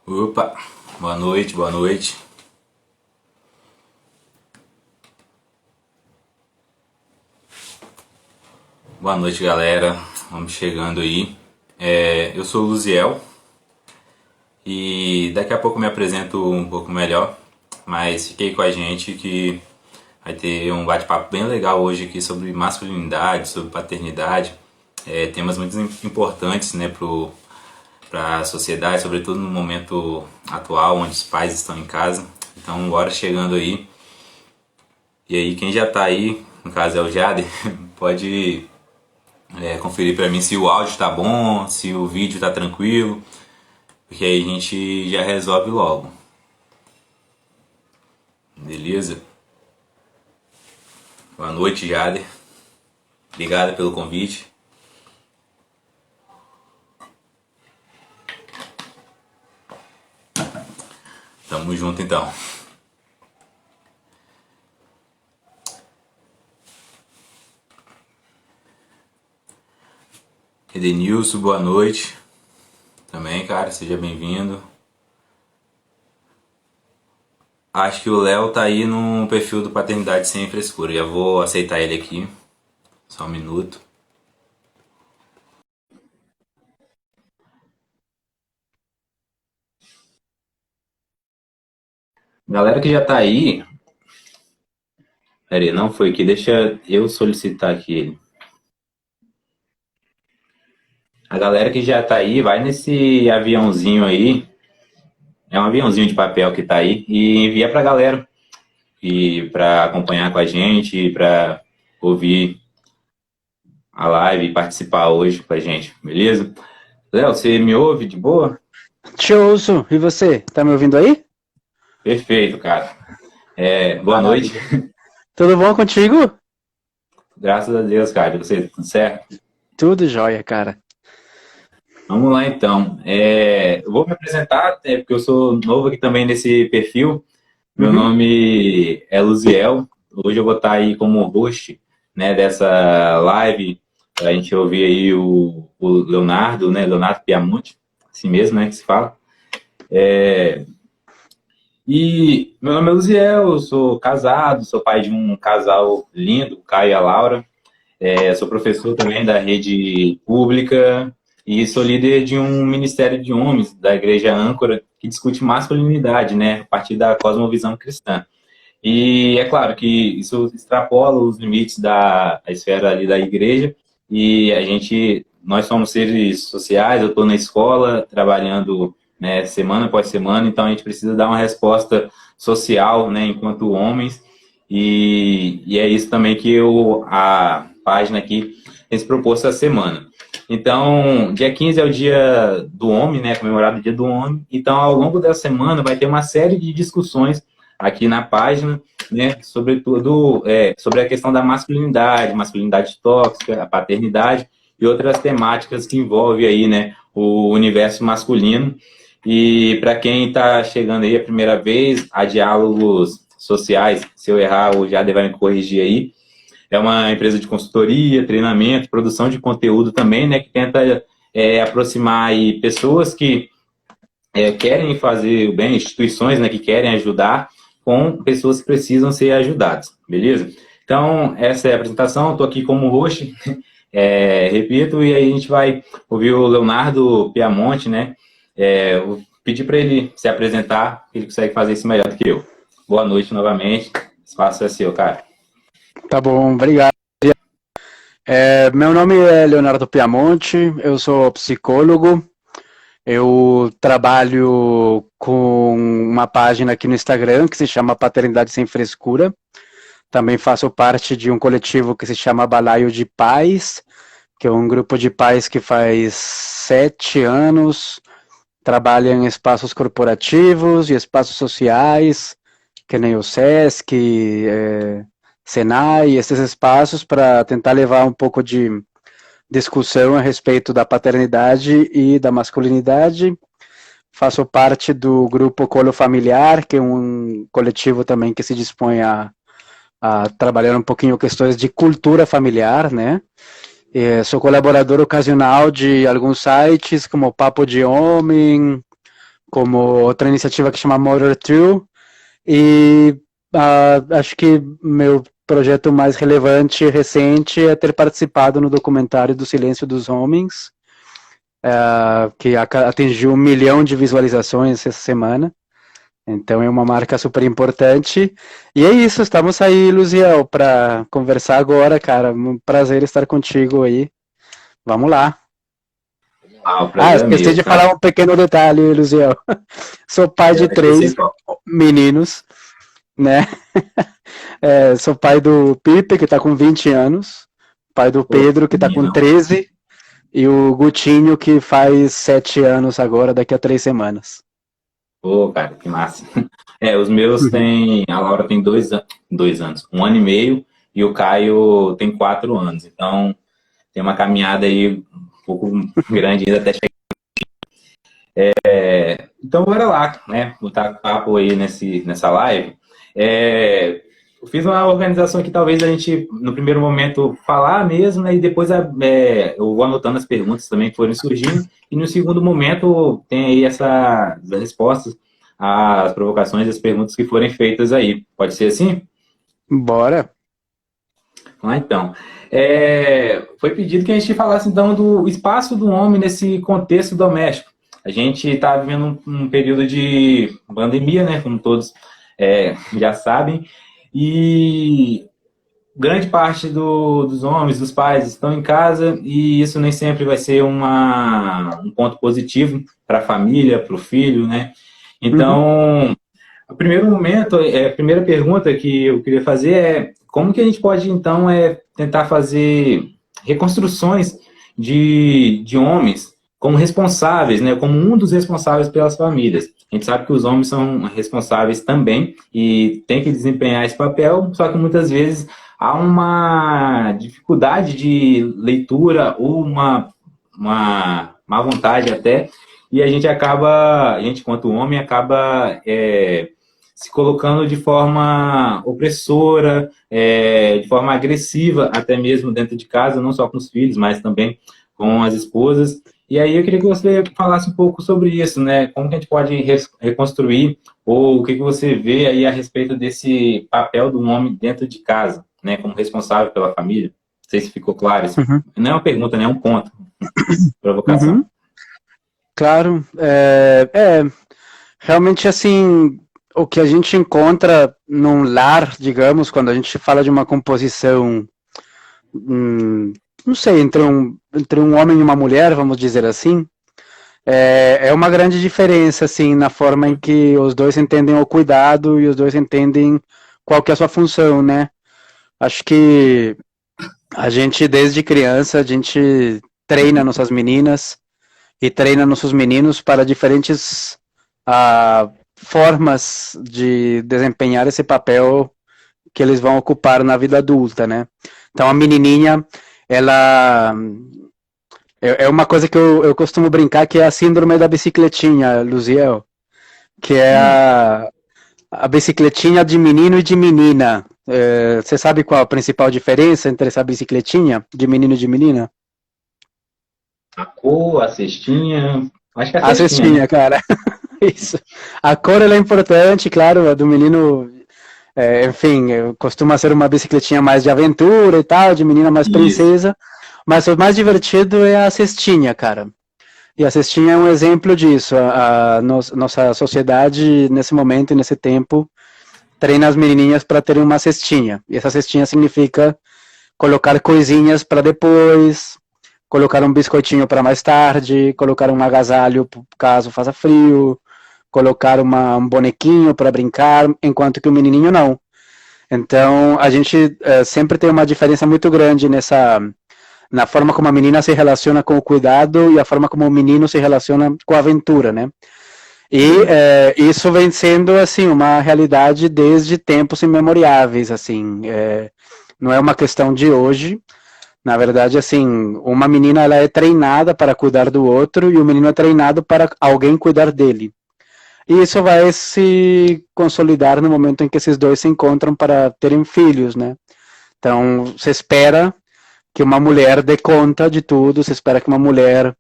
Opa, boa noite, boa noite. Boa noite, galera. Vamos chegando aí. Eu sou o Luziel e daqui a pouco eu me apresento um pouco melhor, mas fiquei com a gente que vai ter um bate-papo bem legal hoje aqui sobre masculinidade, sobre paternidade, temas muito importantes, né, para a sociedade, sobretudo no momento atual, onde os pais estão em casa. Então, bora chegando aí. E aí, quem já tá aí, no caso é o Jader, pode conferir pra mim se o áudio tá bom, se o vídeo tá tranquilo, porque aí a gente já resolve logo. Beleza? Boa noite, Jader. Obrigado pelo convite. Tamo junto então. Edenilson, boa noite. Também, cara, seja bem-vindo. Acho que o Léo tá aí no perfil do Paternidade Sem Frescura. Já vou aceitar ele aqui. Só um minuto. Galera que já tá aí. Pera aí, não foi aqui. Deixa eu solicitar aqui ele. A galera que já tá aí, vai nesse aviãozinho aí. É um aviãozinho de papel que tá aí. E envia pra galera. E pra acompanhar com a gente, pra ouvir a live e participar hoje com a gente, beleza? Léo, você me ouve de boa? Te ouço. E você? Tá me ouvindo aí? Perfeito, cara. Boa noite. Maravilha. Tudo bom contigo? Graças a Deus, cara. E você, tudo certo? Tudo jóia, cara. Vamos lá, então. Eu vou me apresentar, porque eu sou novo aqui também nesse perfil. Meu Uhum. nome é Luziel. Hoje eu vou estar aí como host, né, dessa live. A gente ouvir aí o Leonardo, né? Leonardo Piamonte, assim mesmo, né, que se fala. E meu nome é Luziel, eu sou casado, sou pai de um casal lindo, o Caio e a Laura. Sou professor também da rede pública e sou líder de um ministério de homens da Igreja Âncora que discute masculinidade, né, a partir da cosmovisão cristã. E é claro que isso extrapola os limites da esfera ali da igreja e nós somos seres sociais, eu estou na escola trabalhando, né, semana após semana, então a gente precisa dar uma resposta social, né, enquanto homens e é isso também que a página aqui tem se propôs essa semana. Então, dia 15 é o dia do homem, né, comemorado o dia do homem, então ao longo da semana vai ter uma série de discussões aqui na página, né, sobretudo sobre a questão da masculinidade, masculinidade tóxica, a paternidade e outras temáticas que envolvem aí, né, o universo masculino. E para quem está chegando aí a primeira vez, a Diálogos Sociais, se eu errar, o Jader vai me corrigir aí, é uma empresa de consultoria, treinamento, produção de conteúdo também, né, que tenta aproximar aí pessoas que querem fazer o bem, instituições, né, que querem ajudar, com pessoas que precisam ser ajudadas, beleza? Então, essa é a apresentação, estou aqui como host, repito, e aí a gente vai ouvir o Leonardo Piamonte, né? Vou pedir para ele se apresentar, ele consegue fazer isso melhor do que eu. Boa noite novamente, o espaço é seu, cara. Tá bom, obrigado. Meu nome é Leonardo Piamonte, eu sou psicólogo. Eu trabalho com uma página aqui no Instagram que se chama Paternidade Sem Frescura. Também faço parte de um coletivo que se chama Balaio de Pais, que é um grupo de pais que faz 7 anos trabalha em espaços corporativos e espaços sociais, que nem o SESC, Senai, esses espaços para tentar levar um pouco de discussão a respeito da paternidade e da masculinidade. Faço parte do grupo Colo Familiar, que é um coletivo também que se dispõe a trabalhar um pouquinho questões de cultura familiar, né? Sou colaborador ocasional de alguns sites, como Papo de Homem, como outra iniciativa que chama Mother True, e acho que meu projeto mais relevante e recente é ter participado no documentário do Silêncio dos Homens, que atingiu 1 milhão de visualizações essa semana. Então é uma marca super importante. E é isso, estamos aí, Luziel, para conversar agora, cara. Um prazer estar contigo aí. Vamos lá. O prazer é esqueci meu, de tá? falar um pequeno detalhe, Luziel. Sou pai de 3 meninos, né? Sou pai do Pipe, que tá com 20 anos, pai do Pedro, que tá com 13, e o Gutinho, que faz 7 anos agora, daqui a 3 semanas. Pô, cara, que massa. Os meus têm. A Laura tem 2 anos, 1 ano e meio, e o Caio tem 4 anos. Então, tem uma caminhada aí um pouco grande ainda até chegar. Então, bora lá, né? Botar papo aí nessa live. Eu fiz uma organização aqui, talvez a gente, no primeiro momento, falar mesmo, né? E depois eu vou anotando as perguntas também que foram surgindo. E no segundo momento, tem aí as respostas às provocações, as perguntas que forem feitas aí. Pode ser assim? Bora. Então. Foi pedido que a gente falasse, então, do espaço do homem nesse contexto doméstico. A gente está vivendo um período de pandemia, né? Como todos já sabem. E grande parte dos homens, dos pais, estão em casa, e isso nem sempre vai ser um ponto positivo para a família, para o filho, né? Então, o primeiro momento, a primeira pergunta que eu queria fazer é como que a gente pode, então, tentar fazer reconstruções de homens como responsáveis, né? Como um dos responsáveis pelas famílias. A gente sabe que os homens são responsáveis também e tem que desempenhar esse papel, só que muitas vezes há uma dificuldade de leitura ou uma má vontade até, e a gente, enquanto homem, acaba se colocando de forma opressora, de forma agressiva, até mesmo dentro de casa, não só com os filhos, mas também com as esposas. E aí eu queria que você falasse um pouco sobre isso, né? Como que a gente pode reconstruir, ou o que você vê aí a respeito desse papel do homem dentro de casa, né? Como responsável pela família. Não sei se ficou claro isso. Não é uma pergunta, né? É um ponto. Provocação. Claro. Realmente, assim, o que a gente encontra num lar, digamos, quando a gente fala de uma composição, não sei, entre um homem e uma mulher, vamos dizer assim, é uma grande diferença, assim, na forma em que os dois entendem o cuidado e os dois entendem qual que é a sua função, né? Acho que a gente, desde criança, a gente treina nossas meninas e treina nossos meninos para diferentes formas de desempenhar esse papel que eles vão ocupar na vida adulta, né? Então, a menininha, ela é uma coisa que eu costumo brincar, que é a síndrome da bicicletinha, Luziel, que é a bicicletinha de menino e de menina. Você sabe qual a principal diferença entre essa bicicletinha de menino e de menina? A cor, a cestinha. Acho que A cestinha, né? Cara. Isso. A cor ela é importante, claro, a do menino, enfim, costuma ser uma bicicletinha mais de aventura e tal, de menina mais princesa. Isso. Mas o mais divertido é a cestinha, cara. E a cestinha é um exemplo disso. Nossa sociedade, nesse momento e nesse tempo, treina as menininhas para terem uma cestinha. E essa cestinha significa colocar coisinhas para depois, colocar um biscoitinho para mais tarde, colocar um agasalho caso faça frio, colocar um bonequinho para brincar, enquanto que o menininho não. Então, a gente sempre tem uma diferença muito grande na forma como a menina se relaciona com o cuidado e a forma como o menino se relaciona com a aventura, né? E isso vem sendo, assim, uma realidade desde tempos imemoriáveis, assim. Não é uma questão de hoje. Na verdade, assim, uma menina ela é treinada para cuidar do outro e o menino é treinado para alguém cuidar dele. E isso vai se consolidar no momento em que esses dois se encontram para terem filhos, né? Então, se espera que uma mulher dê conta de tudo, se espera que uma mulher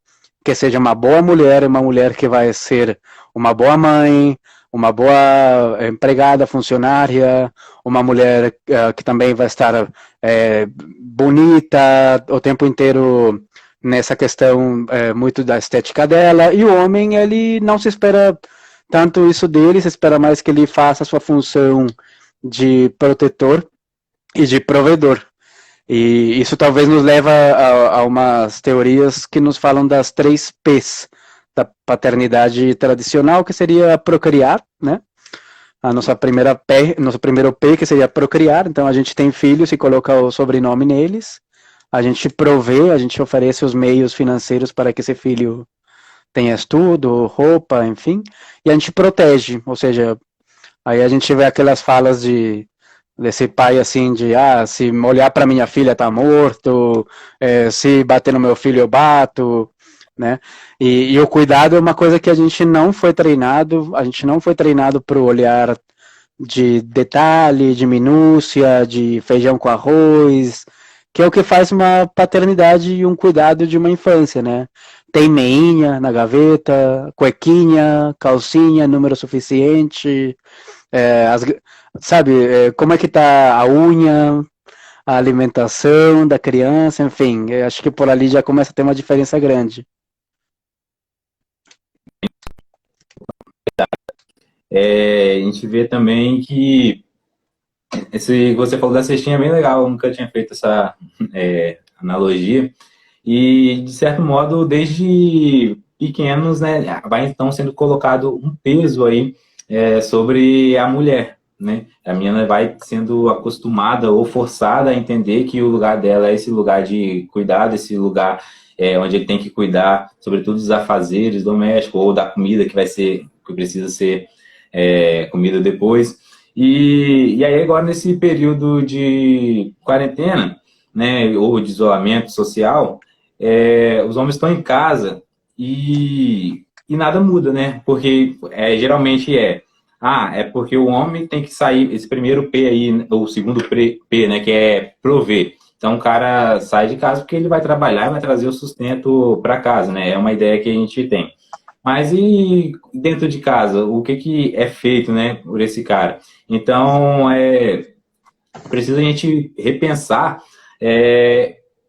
que seja uma boa mulher, uma mulher que vai ser uma boa mãe, uma boa empregada, funcionária, uma mulher que também vai estar bonita o tempo inteiro nessa questão muito da estética dela. E o homem, ele não se espera tanto isso dele, se espera mais que ele faça a sua função de protetor e de provedor. E isso talvez nos leva a umas teorias que nos falam das 3 P's da paternidade tradicional, que seria procriar, né? A nossa primeira P, nosso primeiro P, que seria procriar. Então a gente tem filhos e coloca o sobrenome neles. A gente provê, a gente oferece os meios financeiros para que esse filho tenha estudo, roupa, enfim. E a gente protege, ou seja, aí a gente vê aquelas falas desse pai assim de se olhar para minha filha tá morto, se bater no meu filho eu bato, né? E o cuidado é uma coisa que a gente não foi treinado para o olhar de detalhe, de minúcia, de feijão com arroz, que é o que faz uma paternidade e um cuidado de uma infância, né? Tem meinha na gaveta, cuequinha, calcinha, número suficiente, sabe, como é que tá a unha, a alimentação da criança, enfim, eu acho que por ali já começa a ter uma diferença grande. A gente vê também que esse você falou da cestinha é bem legal, eu nunca tinha feito essa analogia. E, de certo modo, desde pequenos, né, vai então sendo colocado um peso aí sobre a mulher, né? A menina vai sendo acostumada ou forçada a entender que o lugar dela é esse lugar de cuidado, esse lugar onde ele tem que cuidar, sobretudo dos afazeres domésticos ou da comida que precisa ser comida depois. E aí agora nesse período de quarentena, né, ou de isolamento social, os homens estão em casa e nada muda, né? Porque geralmente porque o homem tem que sair, esse primeiro P aí, o segundo P, né, que é prover. Então o cara sai de casa porque ele vai trabalhar e vai trazer o sustento para casa, né? É uma ideia que a gente tem. Mas e dentro de casa, o que é feito, né, por esse cara? Então, precisa a gente repensar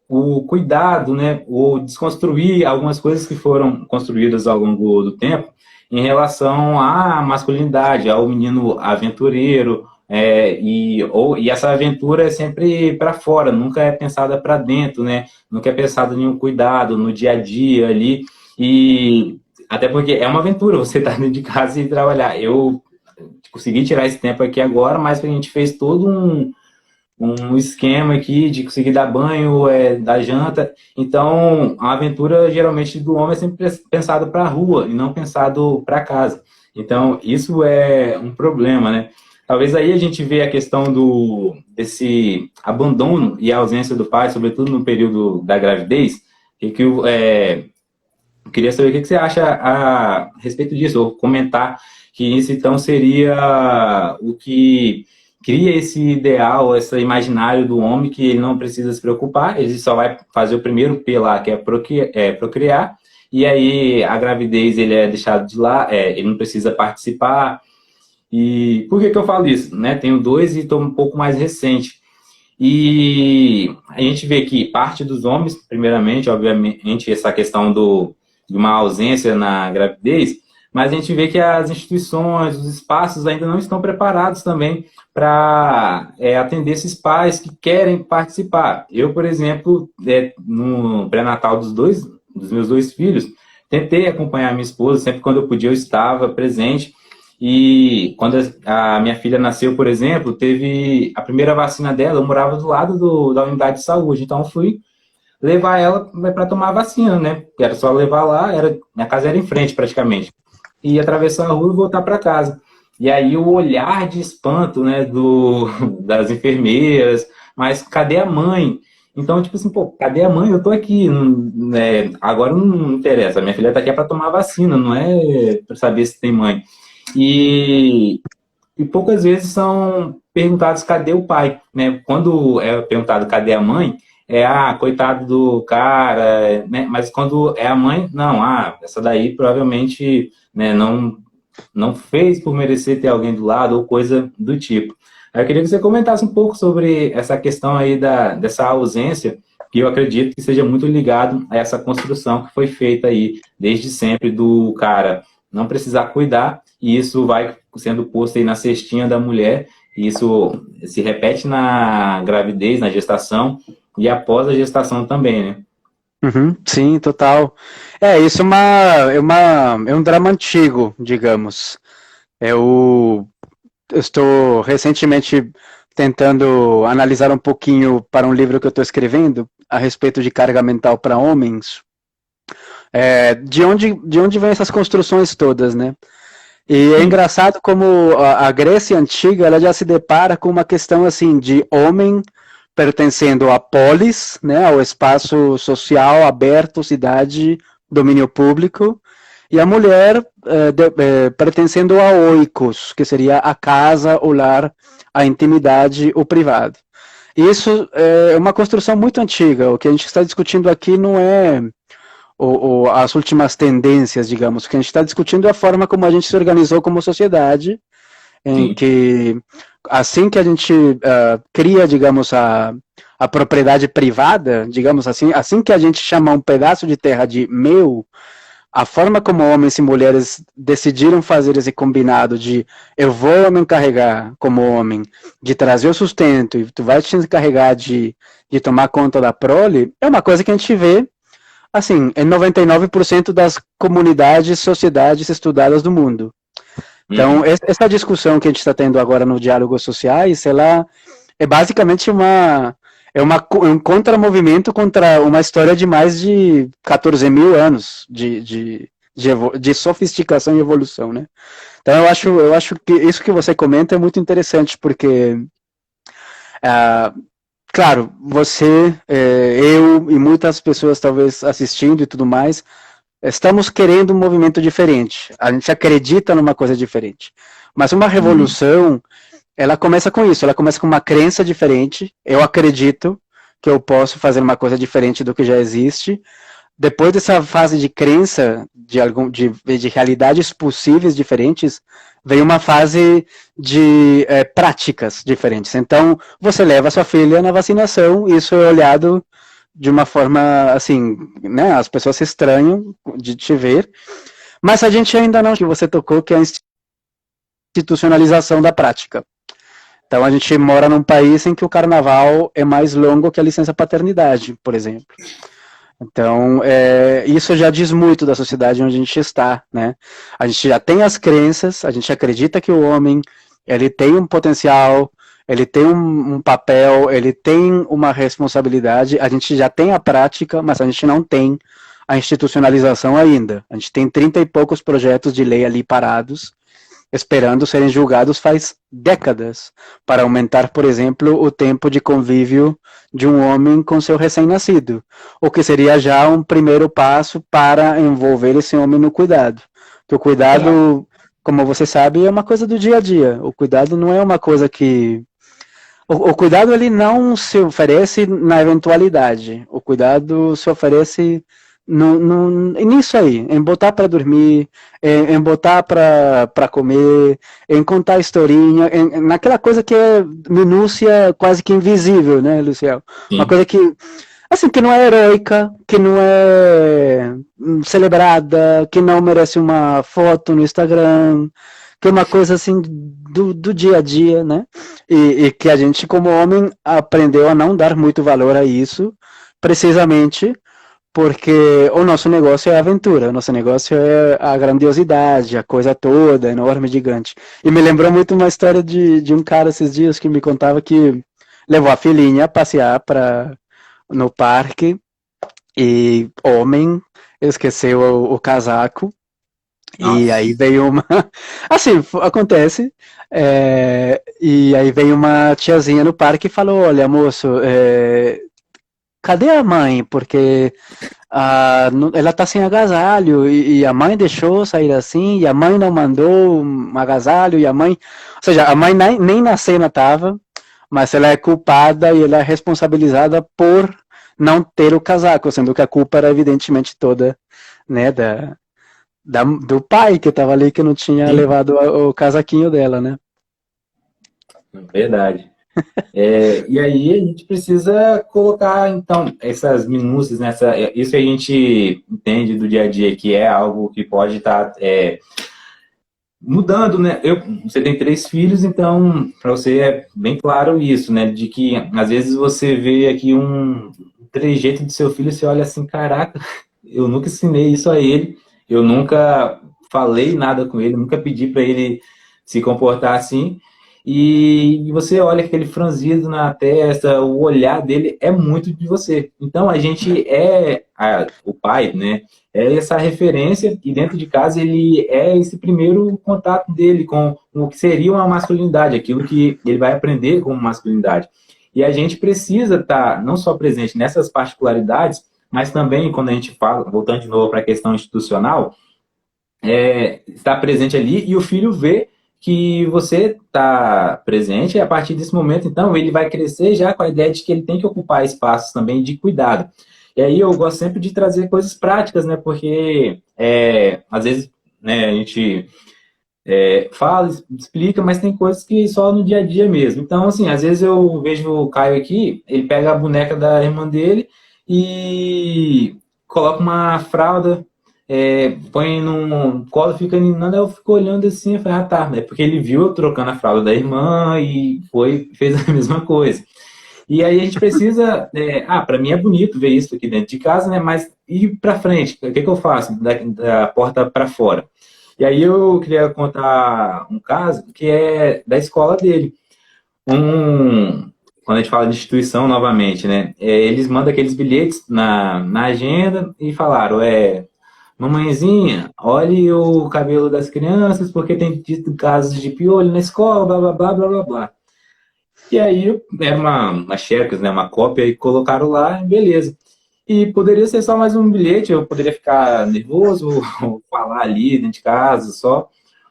o cuidado, né, o desconstruir algumas coisas que foram construídas ao longo do tempo em relação à masculinidade, ao menino aventureiro, e essa aventura é sempre para fora, nunca é pensada para dentro, né? Nunca é pensado em um cuidado no dia a dia ali, e até porque é uma aventura você estar dentro de casa e trabalhar. Eu consegui tirar esse tempo aqui agora, mas a gente fez todo um esquema aqui de conseguir dar banho, dar janta. Então, a aventura, geralmente, do homem é sempre pensado para a rua e não pensado para casa. Então, isso é um problema, né? Talvez aí a gente vê a questão desse abandono e a ausência do pai, sobretudo no período da gravidez, eu queria saber o que você acha a respeito disso, ou comentar que isso, então, seria o que cria esse ideal, esse imaginário do homem que ele não precisa se preocupar, ele só vai fazer o primeiro P lá, que é procriar, e aí a gravidez ele é deixado de lá, ele não precisa participar. E por que eu falo isso? Né? Tenho 2 e estou um pouco mais recente. E a gente vê que parte dos homens, primeiramente, obviamente, essa questão de uma ausência na gravidez, mas a gente vê que as instituições, os espaços ainda não estão preparados também para atender esses pais que querem participar. Eu, por exemplo, no pré-natal dos meus 2 filhos, tentei acompanhar a minha esposa, sempre quando eu podia eu estava presente, e quando a minha filha nasceu, por exemplo, teve a primeira vacina dela, eu morava do lado da unidade de saúde, então fui levar ela para tomar a vacina, né? Era só levar lá, minha casa era em frente praticamente. E atravessar a rua e voltar para casa. E aí o olhar de espanto, né, das enfermeiras, mas cadê a mãe? Então, tipo assim, pô, cadê a mãe? Eu tô aqui, agora não interessa, minha filha tá aqui para tomar vacina, não é para saber se tem mãe. E poucas vezes são perguntados cadê o pai, né? Quando é perguntado cadê a mãe, coitado do cara, né? Mas quando é a mãe, não, essa daí provavelmente, né, não fez por merecer ter alguém do lado ou coisa do tipo. Eu queria que você comentasse um pouco sobre essa questão aí dessa ausência, que eu acredito que seja muito ligado a essa construção que foi feita aí desde sempre do cara não precisar cuidar, e isso vai sendo posto aí na cestinha da mulher, e isso se repete na gravidez, na gestação, e após a gestação também, né? Uhum, sim, total. Isso é um drama antigo, digamos. Eu estou recentemente tentando analisar um pouquinho para um livro que eu estou escrevendo a respeito de carga mental para homens. De onde vêm essas construções todas, né? E é Sim, engraçado como a Grécia antiga ela já se depara com uma questão assim de homem pertencendo à polis, né, ao espaço social aberto, cidade, domínio público, e a mulher pertencendo a oikos, que seria a casa, o lar, a intimidade, o privado. Isso é uma construção muito antiga. O que a gente está discutindo aqui não é as últimas tendências, digamos. O que a gente está discutindo é a forma como a gente se organizou como sociedade, em sim. que assim que a gente cria, digamos, a propriedade privada, digamos assim que a gente chama um pedaço de terra de meu, a forma como homens e mulheres decidiram fazer esse combinado de eu vou me encarregar como homem de trazer o sustento e tu vai te encarregar de tomar conta da prole, é uma coisa que a gente vê assim, em 99% das comunidades, sociedades estudadas do mundo. Então, Uhum. essa discussão que a gente está tendo agora no Diálogos Sociais, ela é basicamente um contramovimento contra uma história de mais de 14 mil anos de sofisticação e evolução, né? Então, eu acho que isso que você comenta é muito interessante, porque claro, você, eu e muitas pessoas talvez assistindo e tudo mais, estamos querendo um movimento diferente. A gente acredita numa coisa diferente. Mas uma Uhum. revolução, ela começa com isso, ela começa com uma crença diferente. Eu acredito que eu posso fazer uma coisa diferente do que já existe. Depois dessa fase de crença, de realidades possíveis diferentes, vem uma fase de práticas diferentes. Então, você leva sua filha na vacinação, isso é olhado de uma forma assim, né? As pessoas se estranham de te ver, mas a gente ainda não, que você tocou, que é a institucionalização da prática. Então, a gente mora num país em que o carnaval é mais longo que a licença paternidade, por exemplo. Então, isso já diz muito da sociedade onde a gente está, né? A gente já tem as crenças, a gente acredita que o homem, ele tem um potencial, ele tem um papel, ele tem uma responsabilidade, a gente já tem a prática, mas a gente não tem a institucionalização ainda. A gente tem 30 e poucos projetos de lei ali parados, esperando serem julgados faz décadas, para aumentar, por exemplo, o tempo de convívio de um homem com seu recém-nascido, o que seria já um primeiro passo para envolver esse homem no cuidado. Que o Exato. cuidado, como você sabe, é uma coisa do dia a dia. O cuidado não é uma coisa que o cuidado ele não se oferece na eventualidade. O cuidado se oferece nisso aí, em botar para dormir, em botar para comer, em contar historinha, naquela coisa que é minúcia quase que invisível, né, Luciel? Uma Sim. coisa que, assim, que não é heróica, que não é celebrada, que não merece uma foto no Instagram, que é uma coisa assim do dia a dia, né? E que a gente, como homem, aprendeu a não dar muito valor a isso, precisamente porque o nosso negócio é a aventura, o nosso negócio é a grandiosidade, a coisa toda, enorme, gigante. E me lembrou muito uma história de um cara esses dias que me contava que levou a filhinha a passear no parque e homem esqueceu o casaco e aí Nossa. veio uma. Assim, acontece. E aí veio uma tiazinha no parque e falou: Olha, moço, cadê a mãe? Porque ela tá sem agasalho e a mãe deixou sair assim, e a mãe não mandou um agasalho, e a mãe. Ou seja, a mãe nem na cena tava, mas ela é culpada e ela é responsabilizada por não ter o casaco, sendo que a culpa era evidentemente toda, né, do pai que estava ali que não tinha Sim, levado o casaquinho dela, né? verdade. E aí a gente precisa colocar, então, essas minúcias, isso que a gente entende do dia a dia, que é algo que pode estar mudando, né? Você tem 3 filhos, então, para você é bem claro isso, né? De que, às vezes, você vê aqui um trejeito do seu filho e você olha assim, caraca, eu nunca ensinei isso a ele, eu nunca falei nada com ele, nunca pedi para ele se comportar assim, e você olha aquele franzido na testa, o olhar dele é muito de você. Então, a gente o pai, né? É essa referência, e dentro de casa ele é esse primeiro contato dele com o que seria uma masculinidade, aquilo que ele vai aprender como masculinidade. E a gente precisa estar não só presente nessas particularidades, mas também, quando a gente fala, voltando de novo para a questão institucional, estar presente ali e o filho vê que você está presente, e a partir desse momento, então, ele vai crescer já com a ideia de que ele tem que ocupar espaços também de cuidado. E aí eu gosto sempre de trazer coisas práticas, né? Porque às vezes, né, a gente fala, explica, mas tem coisas que só no dia a dia mesmo. Então, assim, às vezes eu vejo o Caio aqui, ele pega a boneca da irmã dele e coloca uma fralda, põe num colo, fica ninnando, eu fico olhando assim, eu falei, ah, tá, é porque ele viu eu trocando a fralda da irmã e fez a mesma coisa. E aí a gente precisa, para mim é bonito ver isso aqui dentro de casa, né? Mas ir para frente, o que eu faço da porta para fora? E aí eu queria contar um caso que é da escola dele. Quando a gente fala de instituição novamente, né? Eles mandam aqueles bilhetes na agenda e falaram, mamãezinha, olhe o cabelo das crianças, porque tem tido casos de piolho na escola, blá, blá, blá, blá, blá, blá. E aí era uma xerox, né, uma cópia, e colocaram lá, beleza. E poderia ser só mais um bilhete, eu poderia ficar nervoso, ou falar ali dentro de casa só,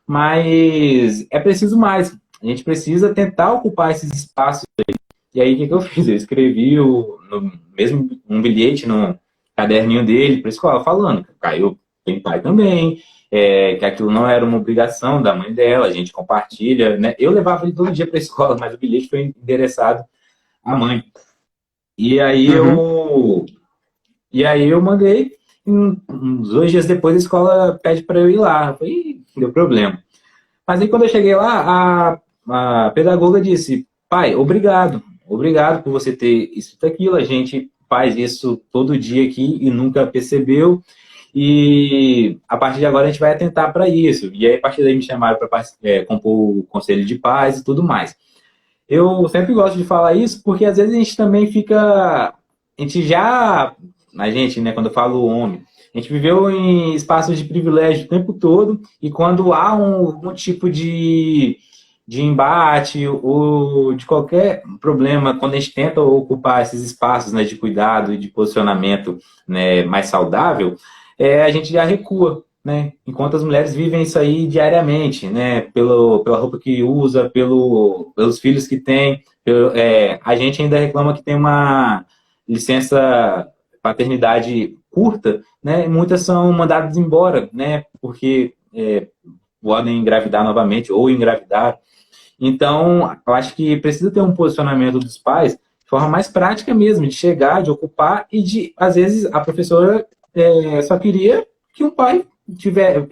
mas é preciso mais. A gente precisa tentar ocupar esses espaços. E aí, o que eu fiz? Eu escrevi mesmo um bilhete no caderninho dele para a escola, falando, Caio tem pai também, que aquilo não era uma obrigação da mãe dela, a gente compartilha, né? Eu levava ele todo dia para a escola, mas o bilhete foi endereçado à mãe. E aí Uhum. eu mandei, uns 2 dias depois a escola pede para eu ir lá. Eu falei, "Ih, deu problema." Mas aí quando eu cheguei lá, a pedagoga disse, pai, obrigado. Obrigado por você ter escrito aquilo. A gente faz isso todo dia aqui e nunca percebeu. E a partir de agora a gente vai atentar para isso. E aí a partir daí me chamaram para compor o conselho de paz e tudo mais. Eu sempre gosto de falar isso porque às vezes a gente também fica. A gente já. A gente, né, quando eu falo homem, a gente viveu em espaços de privilégio o tempo todo e quando há algum tipo de embate ou de qualquer problema, quando a gente tenta ocupar esses espaços, né, de cuidado e de posicionamento, né, mais saudável, a gente já recua. Né? Enquanto as mulheres vivem isso aí diariamente, né? Pela roupa que usa, pelos filhos que tem. A gente ainda reclama que tem uma licença paternidade curta, né? E muitas são mandadas embora, né? Porque podem engravidar novamente ou engravidar. Então, eu acho que precisa ter um posicionamento dos pais de forma mais prática mesmo, de chegar, de ocupar e de, às vezes, a professora só queria que um pai tiver,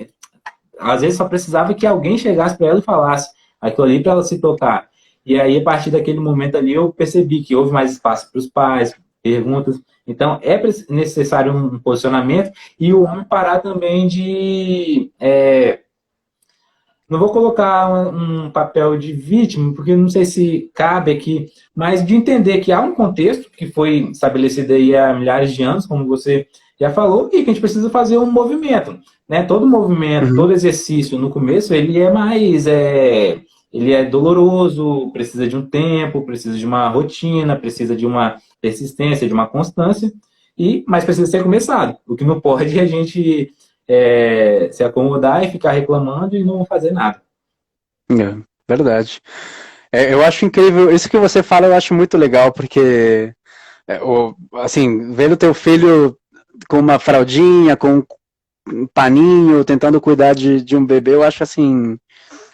às vezes só precisava que alguém chegasse para ela e falasse aquilo ali para ela se tocar. E aí, a partir daquele momento ali, eu percebi que houve mais espaço para os pais, perguntas. Então, é necessário um posicionamento e o homem parar também de não vou colocar um papel de vítima, porque não sei se cabe aqui, mas de entender que há um contexto que foi estabelecido aí há milhares de anos, como você já falou, e que a gente precisa fazer um movimento. Né? Todo movimento, Uhum. todo exercício no começo, ele é mais. Ele é doloroso, precisa de um tempo, precisa de uma rotina, precisa de uma persistência, de uma constância, mas precisa ser começado. O que não pode é a gente se acomodar e ficar reclamando e não fazer nada. Verdade. Eu acho incrível, isso que você fala eu acho muito legal, porque assim, ver o teu filho com uma fraldinha, com um paninho, tentando cuidar de um bebê, eu acho assim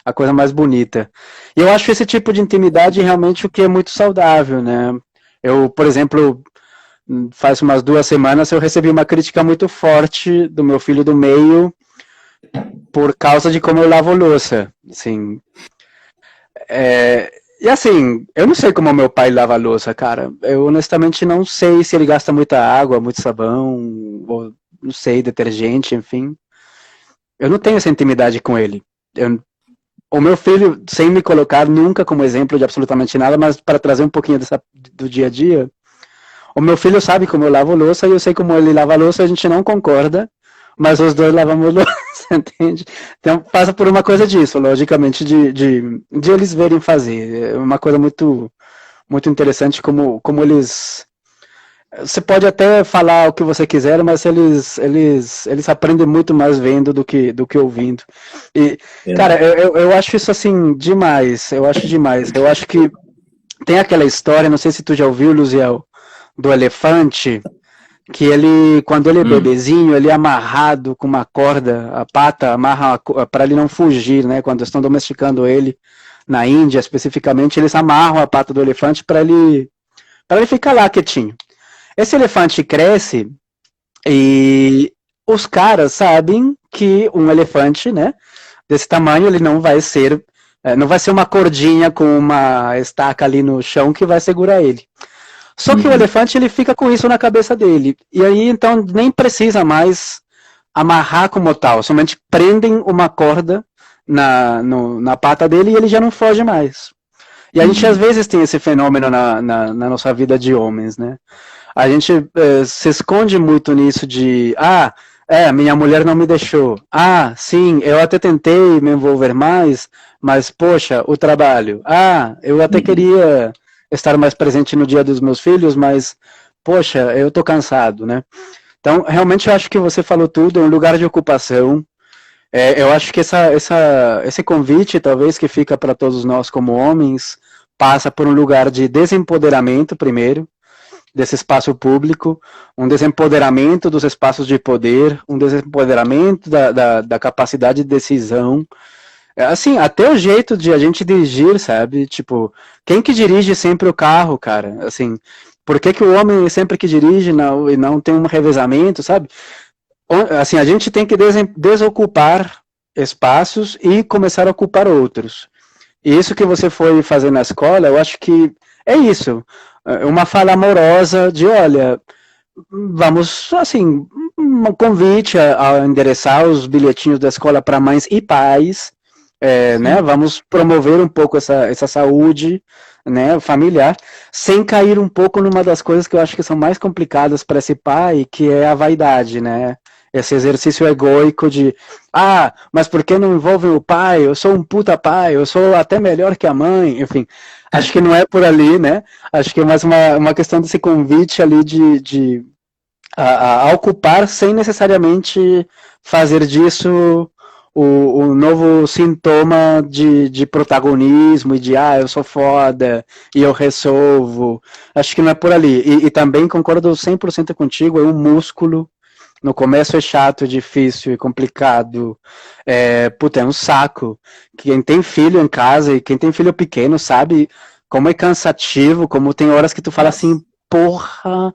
a coisa mais bonita. E eu acho esse tipo de intimidade realmente o que é muito saudável, né? Eu, por exemplo, faz umas 2 semanas eu recebi uma crítica muito forte do meu filho do meio por causa de como eu lavo louça, assim. E assim, eu não sei como meu pai lava a louça, cara. Eu honestamente não sei se ele gasta muita água, muito sabão, ou não sei, detergente, enfim. Eu não tenho essa intimidade com ele. O meu filho, sem me colocar nunca como exemplo de absolutamente nada, mas para trazer um pouquinho do dia a dia, o meu filho sabe como eu lavo louça e eu sei como ele lava louça, a gente não concorda, mas os dois lavamos louça, entende? Então passa por uma coisa disso, logicamente, de eles verem fazer. É uma coisa muito, muito interessante como eles. Você pode até falar o que você quiser, mas eles aprendem muito mais vendo do que ouvindo. E, cara, eu acho isso assim demais. Eu acho demais. Eu acho que tem aquela história, não sei se tu já ouviu, Luziel, do elefante, que ele, quando ele é bebezinho, ele é amarrado com uma corda, a pata amarra para ele não fugir, né? Quando estão domesticando ele na Índia, especificamente, eles amarram a pata do elefante para ele ficar lá quietinho. Esse elefante cresce e os caras sabem que um elefante, né, desse tamanho, ele não vai ser uma cordinha com uma estaca ali no chão que vai segurar ele. Só que o elefante, ele fica com isso na cabeça dele. E aí, então, nem precisa mais amarrar como tal. Somente prendem uma corda na pata dele e ele já não foge mais. E a gente, às vezes, tem esse fenômeno na nossa vida de homens, né? A gente se esconde muito nisso de, minha mulher não me deixou. Ah, sim, eu até tentei me envolver mais, mas, poxa, o trabalho. Ah, eu até queria estar mais presente no dia dos meus filhos, mas, poxa, eu tô cansado, né? Então, realmente eu acho que você falou tudo, é um lugar de ocupação. Eu acho que esse convite, talvez, que fica para todos nós como homens, passa por um lugar de desempoderamento, primeiro, desse espaço público, um desempoderamento dos espaços de poder, um desempoderamento da capacidade de decisão. Assim, até o jeito de a gente dirigir, sabe? Tipo, quem que dirige sempre o carro, cara? Assim, por que o homem sempre que dirige e não tem um revezamento, sabe? Assim, a gente tem que desocupar espaços e começar a ocupar outros. E isso que você foi fazer na escola, eu acho que é isso. Uma fala amorosa de, olha, vamos, assim, um convite a endereçar os bilhetinhos da escola para mães e pais, né? Vamos promover um pouco essa saúde, né, familiar, sem cair um pouco numa das coisas que eu acho que são mais complicadas para esse pai, que é a vaidade, né? Esse exercício egóico de, mas por que não envolvem o pai? Eu sou um puta pai, eu sou até melhor que a mãe, enfim. Acho que não é por ali, né? Acho que é mais uma questão desse convite ali a ocupar sem necessariamente fazer disso o novo sintoma de protagonismo e de eu sou foda e eu resolvo. Acho que não é por ali. E também concordo 100% contigo, é um músculo. No começo é chato, difícil e complicado. É um saco. Quem tem filho em casa e quem tem filho pequeno sabe como é cansativo, como tem horas que tu fala assim, porra,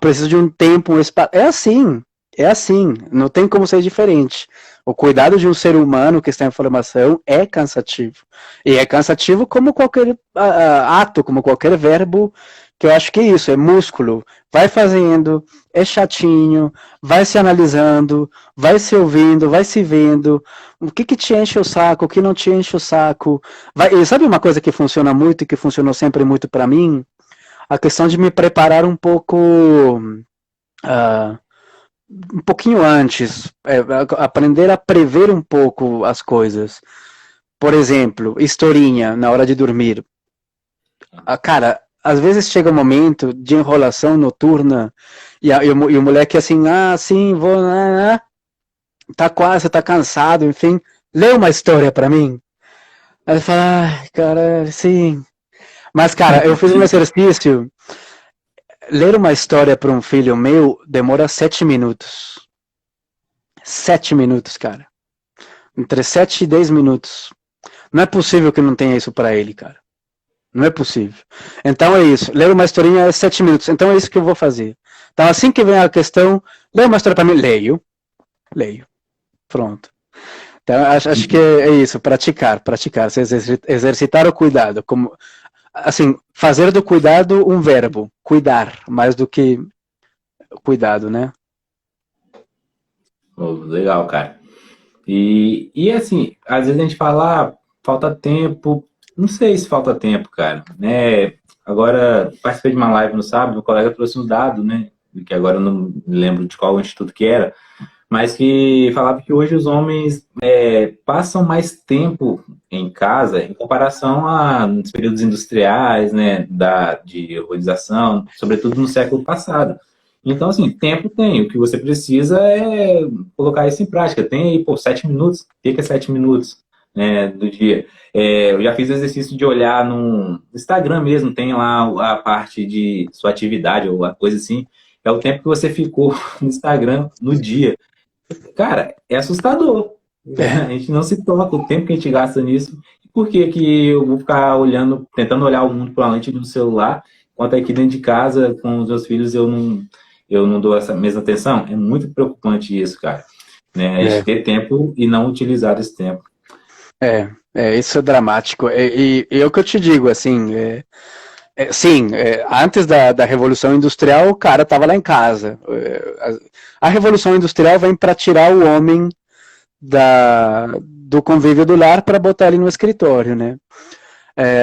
preciso de um tempo, um espaço. É assim, não tem como ser diferente. O cuidado de um ser humano que está em formação é cansativo. E é cansativo como qualquer ato, como qualquer verbo, que eu acho que é isso, é músculo. Vai fazendo, é chatinho, vai se analisando, vai se ouvindo, vai se vendo. O que te enche o saco, o que não te enche o saco. E sabe uma coisa que funciona muito e que funcionou sempre muito para mim? A questão de me preparar um pouco, um pouquinho antes, aprender a prever um pouco as coisas. Por exemplo, historinha na hora de dormir. Cara, às vezes chega um momento de enrolação noturna e o moleque assim, sim, vou, tá quase, tá cansado, enfim, lê uma história pra mim. Aí fala, cara, sim. Mas, cara, eu fiz um exercício. ler uma história para um filho meu demora 7 minutos. 7 minutos, cara. Entre 7 e 10 minutos. Não é possível que não tenha isso para ele, cara. Não é possível. Então é isso. Ler uma historinha é 7 minutos. Então é isso que eu vou fazer. Então assim que vem a questão, lê uma história para mim. Leio. Leio. Pronto. Então acho que é isso. Praticar. Se exercitar o cuidado. Como, assim, fazer do cuidado um verbo. Cuidar. Mais do que cuidado, né? Oh, legal, cara. E assim, às vezes a gente fala, ah, falta tempo. Não sei se falta tempo, cara. Né? Agora, participei de uma live no sábado, o colega trouxe um dado, né? Que agora eu não me lembro de qual instituto que era, mas que falava que hoje os homens passam mais tempo em casa em comparação a nos períodos industriais, né, de urbanização, sobretudo no século passado. Então, assim, tempo tem. O que você precisa é colocar isso em prática. Tem aí, pô, 7 minutos. O que é 7 minutos, né, do dia? Eu já fiz o exercício de olhar no Instagram mesmo, tem lá a parte de sua atividade ou a coisa assim. É o tempo que você ficou no Instagram no dia. Cara, é assustador. A gente não se toca o tempo que a gente gasta nisso. Por que que eu vou ficar olhando, tentando olhar o mundo pela lente do celular, enquanto aqui dentro de casa, com os meus filhos, eu não dou essa mesma atenção? É muito preocupante isso, cara. Né? A gente ter tempo e não utilizar esse tempo. Isso é dramático. E é o que eu te digo, assim, sim, antes da Revolução Industrial, o cara estava lá em casa. A Revolução Industrial vem para tirar o homem do convívio do lar para botar ele no escritório, né?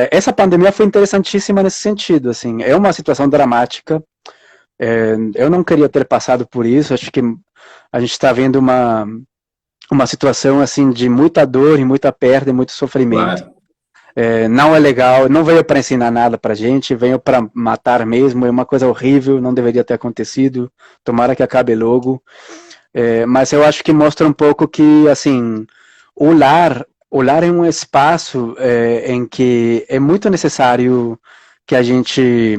Essa pandemia foi interessantíssima nesse sentido, assim, é uma situação dramática. Eu não queria ter passado por isso, acho que a gente está vendo uma situação assim de muita dor e muita perda e muito sofrimento. Claro. Não é legal, não veio para ensinar nada pra gente, veio para matar mesmo, é uma coisa horrível, não deveria ter acontecido, tomara que acabe logo. Mas eu acho que mostra um pouco que, assim, o lar é um espaço em que é muito necessário que a gente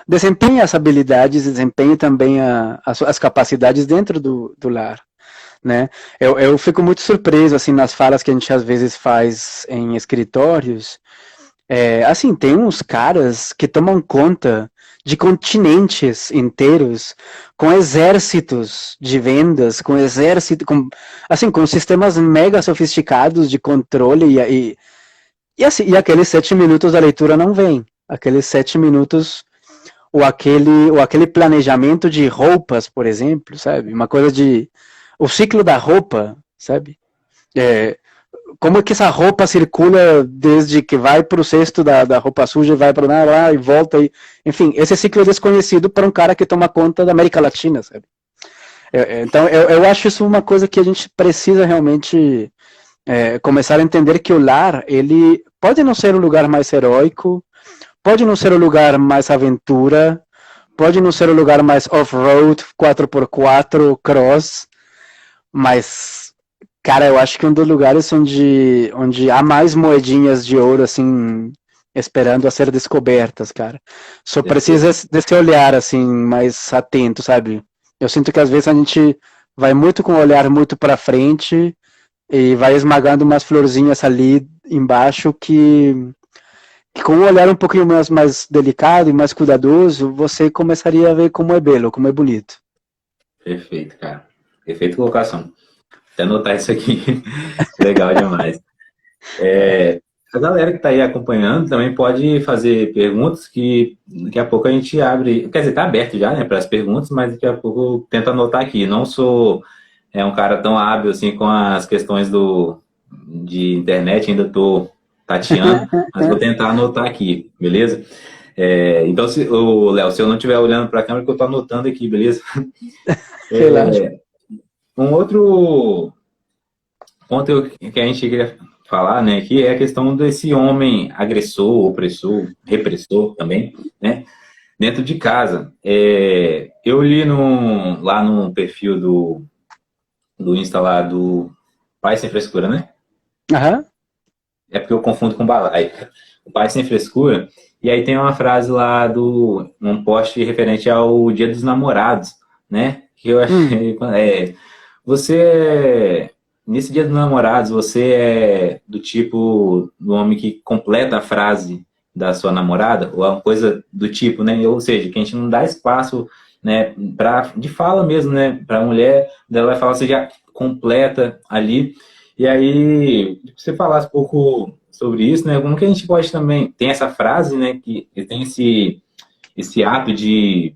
desempenhe as habilidades, desempenhe também as capacidades dentro do lar, né? Eu fico muito surpreso, assim, nas falas que a gente às vezes faz em escritórios. Assim, tem uns caras que tomam conta de continentes inteiros, com exércitos de vendas, com sistemas mega sofisticados de controle, e aqueles 7 minutos da leitura não vem. Aqueles 7 minutos, ou aquele planejamento de roupas, por exemplo, sabe? Uma coisa de... O ciclo da roupa, sabe? Como é que essa roupa circula desde que vai para o cesto da roupa suja, vai para lá e volta. Enfim, esse ciclo é desconhecido para um cara que toma conta da América Latina, sabe? Então, eu acho isso uma coisa que a gente precisa realmente começar a entender que o lar, ele pode não ser o lugar mais heróico, pode não ser o lugar mais aventura, pode não ser o lugar mais off-road, 4x4, cross, mas, cara, eu acho que é um dos lugares onde há mais moedinhas de ouro, assim, esperando a ser descobertas, cara. Só precisa desse olhar, assim, mais atento, sabe? Eu sinto que às vezes a gente vai muito com o olhar muito pra frente e vai esmagando umas florzinhas ali embaixo que com um olhar um pouquinho mais delicado e mais cuidadoso, você começaria a ver como é belo, como é bonito. Perfeito, cara. Perfeita colocação. Até anotar isso aqui. Legal demais. A galera que está aí acompanhando também pode fazer perguntas que daqui a pouco a gente abre. Quer dizer, está aberto já, né, para as perguntas, mas daqui a pouco eu tento anotar aqui. Não sou um cara tão hábil assim com as questões de internet, ainda estou tateando, mas vou tentar anotar aqui, beleza? Então, Léo, se eu não estiver olhando para a câmera, que eu estou anotando aqui, beleza? Relaxa. Um outro ponto que a gente queria falar, né, que é a questão desse homem agressor, opressor, repressor também, né, dentro de casa. Eu li lá no perfil do Insta lá do Pai Sem Frescura, né? Aham. É porque eu confundo com Balai. O Pai Sem Frescura, E aí tem uma frase lá um post referente ao Dia dos Namorados, né? Que eu achei, nesse Dia dos Namorados, você é do tipo do homem que completa a frase da sua namorada, ou uma coisa do tipo, né? Ou seja, que a gente não dá espaço, né, de fala mesmo, né? Para a mulher, dela vai falar, você já completa ali. E aí, se você falasse um pouco sobre isso, né? Como que a gente pode também, tem essa frase, né? Que tem esse ato de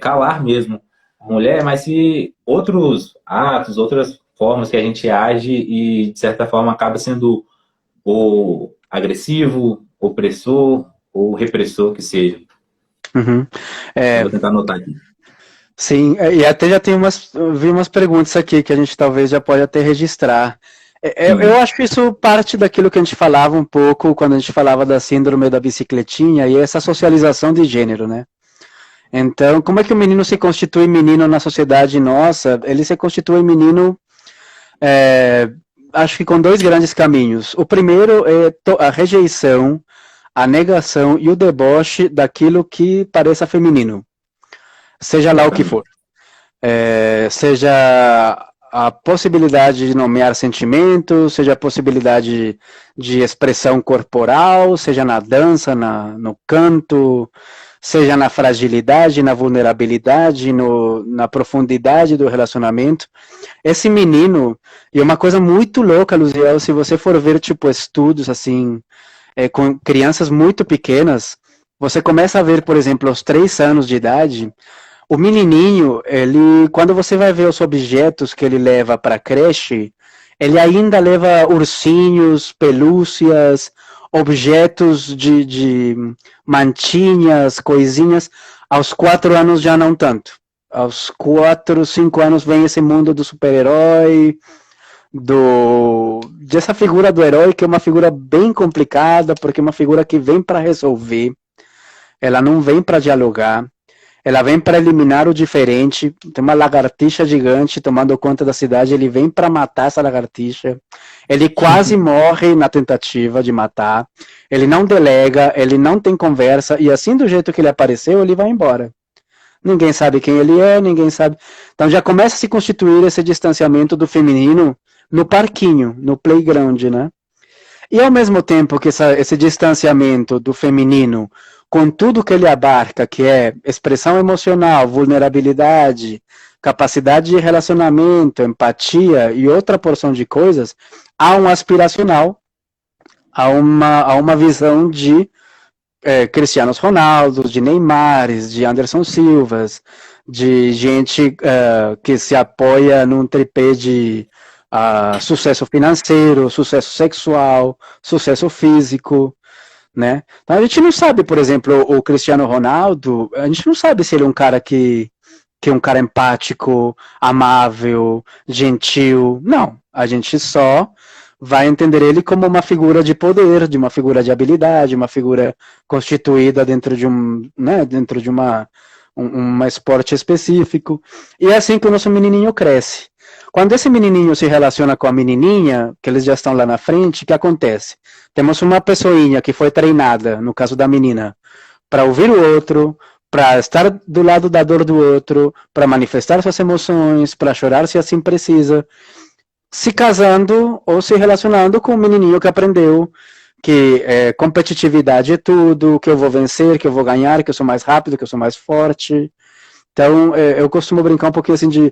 calar mesmo a mulher, mas se outros atos, outras formas que a gente age e, de certa forma, acaba sendo ou agressivo, opressor ou repressor que seja. Uhum. Eu vou tentar anotar aqui. Sim, e até já vi umas perguntas aqui que a gente talvez já pode até registrar. Eu acho que isso parte daquilo que a gente falava um pouco quando a gente falava da síndrome da bicicletinha e essa socialização de gênero, né? Então, como é que o menino se constitui menino na sociedade nossa? Ele se constitui menino, acho que com dois grandes caminhos. O primeiro é a rejeição, a negação e o deboche daquilo que pareça feminino, seja lá o que for. Seja a possibilidade de nomear sentimentos, seja a possibilidade de expressão corporal, seja na dança, no canto, seja na fragilidade, na vulnerabilidade, na profundidade do relacionamento. Esse menino, e uma coisa muito louca, Luziel, se você for ver, tipo, estudos, assim, com crianças muito pequenas, você começa a ver, por exemplo, aos 3 anos de idade, o menininho, quando você vai ver os objetos que ele leva para a creche, ele ainda leva ursinhos, pelúcias, objetos de mantinhas, coisinhas. Aos 4 anos já não tanto. Aos 4, 5 anos vem esse mundo do super-herói, dessa figura do herói, que é uma figura bem complicada, porque é uma figura que vem para resolver, ela não vem para dialogar. Ela vem para eliminar o diferente. Tem uma lagartixa gigante tomando conta da cidade. Ele vem para matar essa lagartixa. Ele quase morre na tentativa de matar. Ele não delega, ele não tem conversa. E assim, do jeito que ele apareceu, ele vai embora. Ninguém sabe quem ele é, ninguém sabe. Então já começa a se constituir esse distanciamento do feminino no parquinho, no playground, né? E ao mesmo tempo que esse distanciamento do feminino, com tudo que ele abarca, que é expressão emocional, vulnerabilidade, capacidade de relacionamento, empatia e outra porção de coisas, há um aspiracional, há uma visão de Cristianos Ronaldos, de Neymares, de Anderson Silvas, de gente que se apoia num tripé de sucesso financeiro, sucesso sexual, sucesso físico, né? Então a gente não sabe, por exemplo, o Cristiano Ronaldo, a gente não sabe se ele é um cara que é um cara empático, amável, gentil. Não, a gente só vai entender ele como uma figura de poder, de uma figura de habilidade, uma figura constituída dentro de dentro de um esporte específico. E é assim que o nosso menininho cresce. Quando esse menininho se relaciona com a menininha, que eles já estão lá na frente, o que acontece? Temos uma pessoinha que foi treinada, no caso da menina, para ouvir o outro, para estar do lado da dor do outro, para manifestar suas emoções, para chorar se assim precisa, se casando ou se relacionando com um menininho que aprendeu que competitividade é tudo, que eu vou vencer, que eu vou ganhar, que eu sou mais rápido, que eu sou mais forte. Então, eu costumo brincar um pouquinho assim de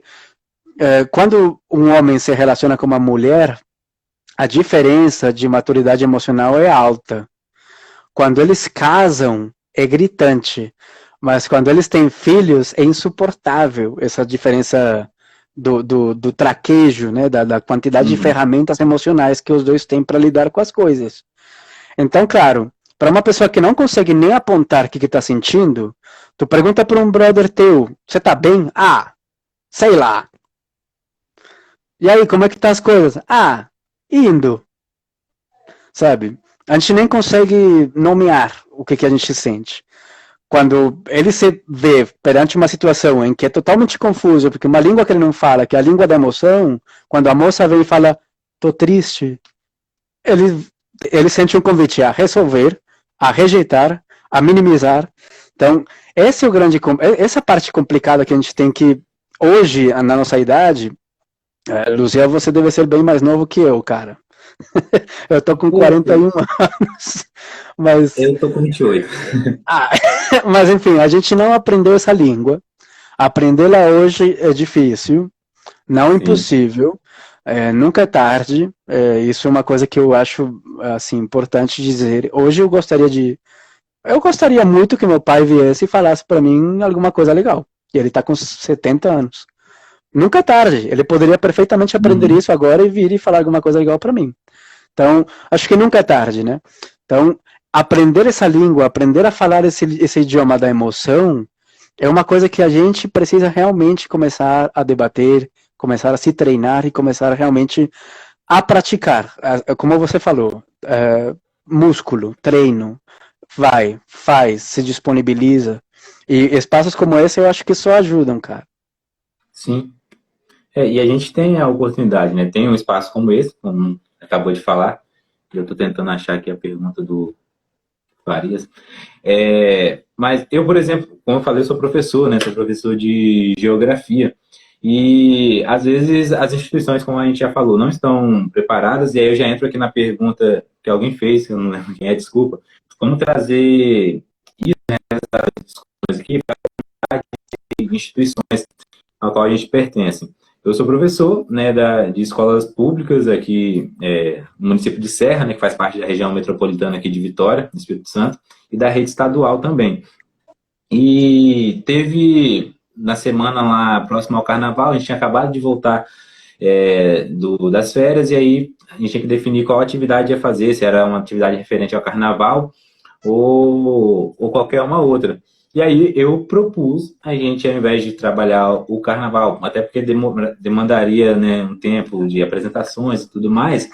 quando um homem se relaciona com uma mulher, a diferença de maturidade emocional é alta. Quando eles casam, é gritante. Mas quando eles têm filhos, é insuportável essa diferença do traquejo, né, da quantidade de ferramentas emocionais que os dois têm para lidar com as coisas. Então, claro, para uma pessoa que não consegue nem apontar o que está sentindo, tu pergunta para um brother teu, você tá bem? Ah, sei lá. E aí, como é que tá as coisas? Ah, indo. Sabe? A gente nem consegue nomear o que a gente sente. Quando ele se vê perante uma situação em que é totalmente confuso, porque uma língua que ele não fala, que é a língua da emoção, quando a moça vem e fala, tô triste, ele sente um convite a resolver, a rejeitar, a minimizar. Então, esse é o grande, essa parte complicada que a gente tem que, hoje, na nossa idade, Luziel, você deve ser bem mais novo que eu, cara. Eu tô com 41 anos, mas... Eu tô com 28. Ah, mas enfim, a gente não aprendeu essa língua. Aprendê-la hoje é difícil, não Sim. impossível, nunca é tarde. Isso é uma coisa que eu acho assim, importante dizer. Hoje eu gostaria muito que meu pai viesse e falasse para mim alguma coisa legal. E ele está com 70 anos. Nunca é tarde. Ele poderia perfeitamente aprender Uhum. isso agora e vir e falar alguma coisa legal para mim. Então, acho que nunca é tarde, né? Então, aprender essa língua, aprender a falar esse idioma da emoção, é uma coisa que a gente precisa realmente começar a debater, começar a se treinar e começar realmente a praticar. Como você falou, músculo, treino, vai, faz, se disponibiliza. E espaços como esse eu acho que só ajudam, cara. Sim. E a gente tem a oportunidade, né? Tem um espaço como esse, como acabou de falar. Eu estou tentando achar aqui a pergunta do Farias. Mas eu, por exemplo, como eu falei, eu sou professor, né? Sou professor de geografia. E às vezes as instituições, como a gente já falou, não estão preparadas, e aí eu já entro aqui na pergunta que alguém fez, que eu não lembro quem é, desculpa. Como trazer isso aqui para instituições a qual a gente pertence? Eu sou professor, né, de escolas públicas aqui no município de Serra, né, que faz parte da região metropolitana aqui de Vitória, no Espírito Santo, e da rede estadual também. E teve, na semana lá próxima ao Carnaval, a gente tinha acabado de voltar das férias, e aí a gente tinha que definir qual atividade ia fazer, se era uma atividade referente ao Carnaval ou qualquer uma outra. E aí eu propus a gente, ao invés de trabalhar o carnaval, até porque demandaria, né, um tempo de apresentações e tudo mais,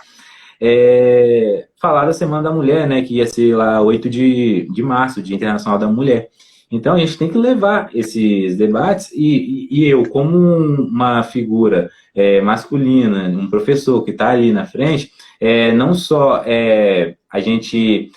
falar da Semana da Mulher, né, que ia ser lá 8 de março, Dia Internacional da Mulher. Então a gente tem que levar esses debates e eu, como uma figura masculina, um professor que está ali na frente, não só a gente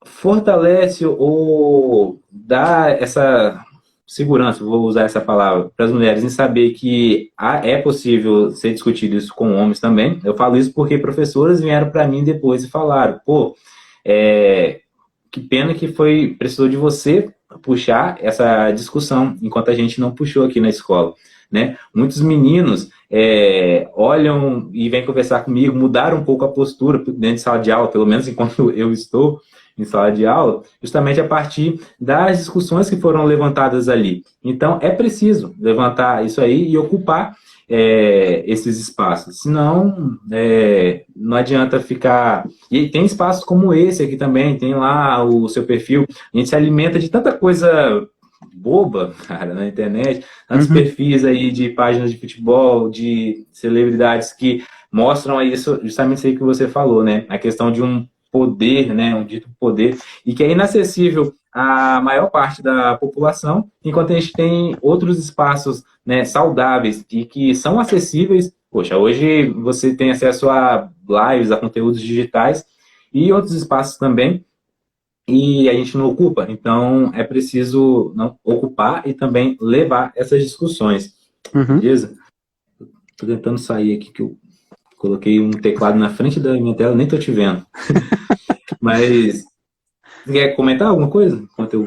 fortalece ou dá essa segurança, vou usar essa palavra, para as mulheres em saber que é possível ser discutido isso com homens também. Eu falo isso porque professoras vieram para mim depois e falaram, pô, que pena que precisou de você puxar essa discussão, enquanto a gente não puxou aqui na escola. Né? Muitos meninos olham e vêm conversar comigo, mudaram um pouco a postura dentro de sala de aula, pelo menos enquanto eu estou em sala de aula, justamente a partir das discussões que foram levantadas ali. Então, é preciso levantar isso aí e ocupar esses espaços. Senão, não adianta ficar... E tem espaços como esse aqui também, tem lá o seu perfil. A gente se alimenta de tanta coisa boba, cara, na internet, tantos perfis aí de páginas de futebol, de celebridades que mostram aí isso, justamente isso aí que você falou, né? A questão de um poder, né? Um dito poder, e que é inacessível à maior parte da população, enquanto a gente tem outros espaços, né, saudáveis e que são acessíveis. Poxa, hoje você tem acesso a lives, a conteúdos digitais e outros espaços também, e a gente não ocupa. Então, é preciso não ocupar e também levar essas discussões. Beleza? Estou tentando sair aqui, que eu coloquei um teclado na frente da minha tela, nem estou te vendo. Mas, você quer comentar alguma coisa?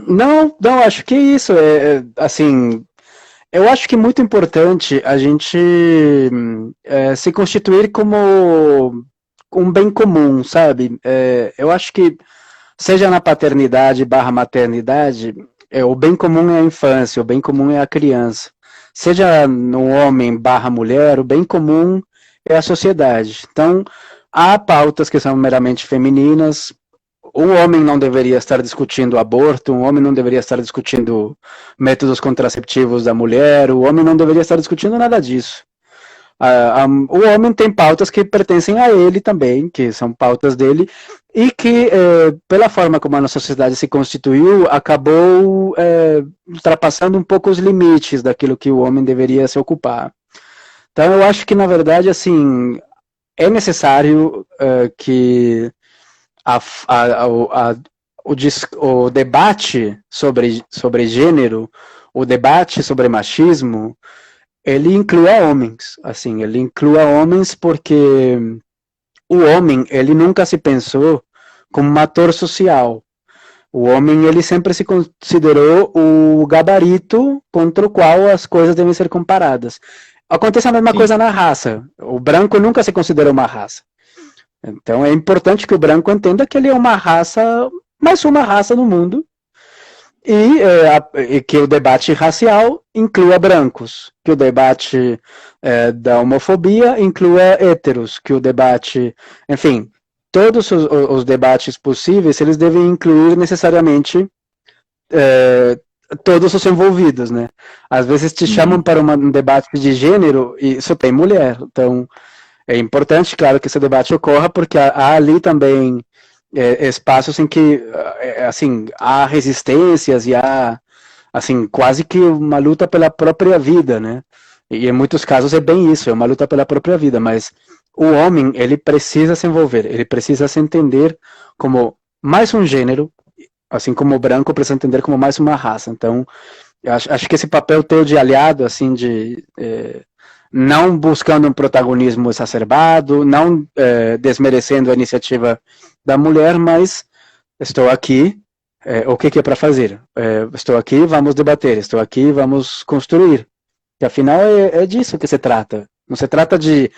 Não, acho que isso assim, eu acho que é muito importante a gente se constituir como um bem comum, sabe? Eu acho que seja na paternidade barra maternidade, o bem comum é a infância, o bem comum é a criança. Seja no homem barra mulher, o bem comum é a sociedade. Então, há pautas que são meramente femininas. Um homem não deveria estar discutindo aborto, um homem não deveria estar discutindo métodos contraceptivos da mulher, o homem não deveria estar discutindo nada disso. O homem tem pautas que pertencem a ele também, que são pautas dele, e que, pela forma como a nossa sociedade se constituiu, acabou ultrapassando um pouco os limites daquilo que o homem deveria se ocupar. Então, eu acho que, na verdade, assim, é necessário que a, a, a, o debate sobre gênero, o debate sobre machismo, ele inclui homens, assim, ele inclui homens porque o homem, ele nunca se pensou como um ator social. O homem, ele sempre se considerou o gabarito contra o qual as coisas devem ser comparadas. Acontece a mesma Sim. coisa na raça. O branco nunca se considerou uma raça. Então é importante que o branco entenda que ele é uma raça, mais uma raça no mundo, e que o debate racial inclua brancos, que o debate da homofobia inclua héteros, que o debate, enfim, todos os debates possíveis, eles devem incluir necessariamente todos os envolvidos, né? Às vezes te chamam Uhum. para um debate de gênero e só tem mulher, então é importante, claro, que esse debate ocorra, porque há ali também espaços em que, assim, há resistências e há, assim, quase que uma luta pela própria vida, né? E em muitos casos é bem isso, é uma luta pela própria vida, mas o homem, ele precisa se envolver, ele precisa se entender como mais um gênero, assim como o branco precisa entender como mais uma raça. Então, acho que esse papel teu de aliado, assim, de não buscando um protagonismo exacerbado, não desmerecendo a iniciativa da mulher, mas estou aqui, o que é para fazer? Estou aqui, vamos debater, estou aqui, vamos construir. E afinal é disso que se trata. Não se trata de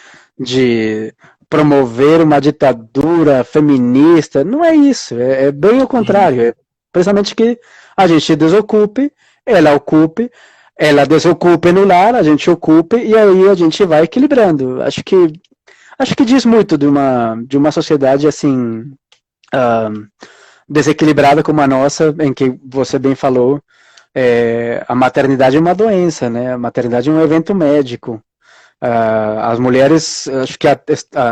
promover uma ditadura feminista, não é isso, é bem o Uhum. contrário, é precisamente que a gente desocupe, ela ocupe, ela desocupe no lar, a gente ocupe e aí a gente vai equilibrando. Acho que diz muito de uma sociedade assim uh, desequilibrada como a nossa, em que você bem falou, a maternidade é uma doença, né? A maternidade é um evento médico. As mulheres, acho que a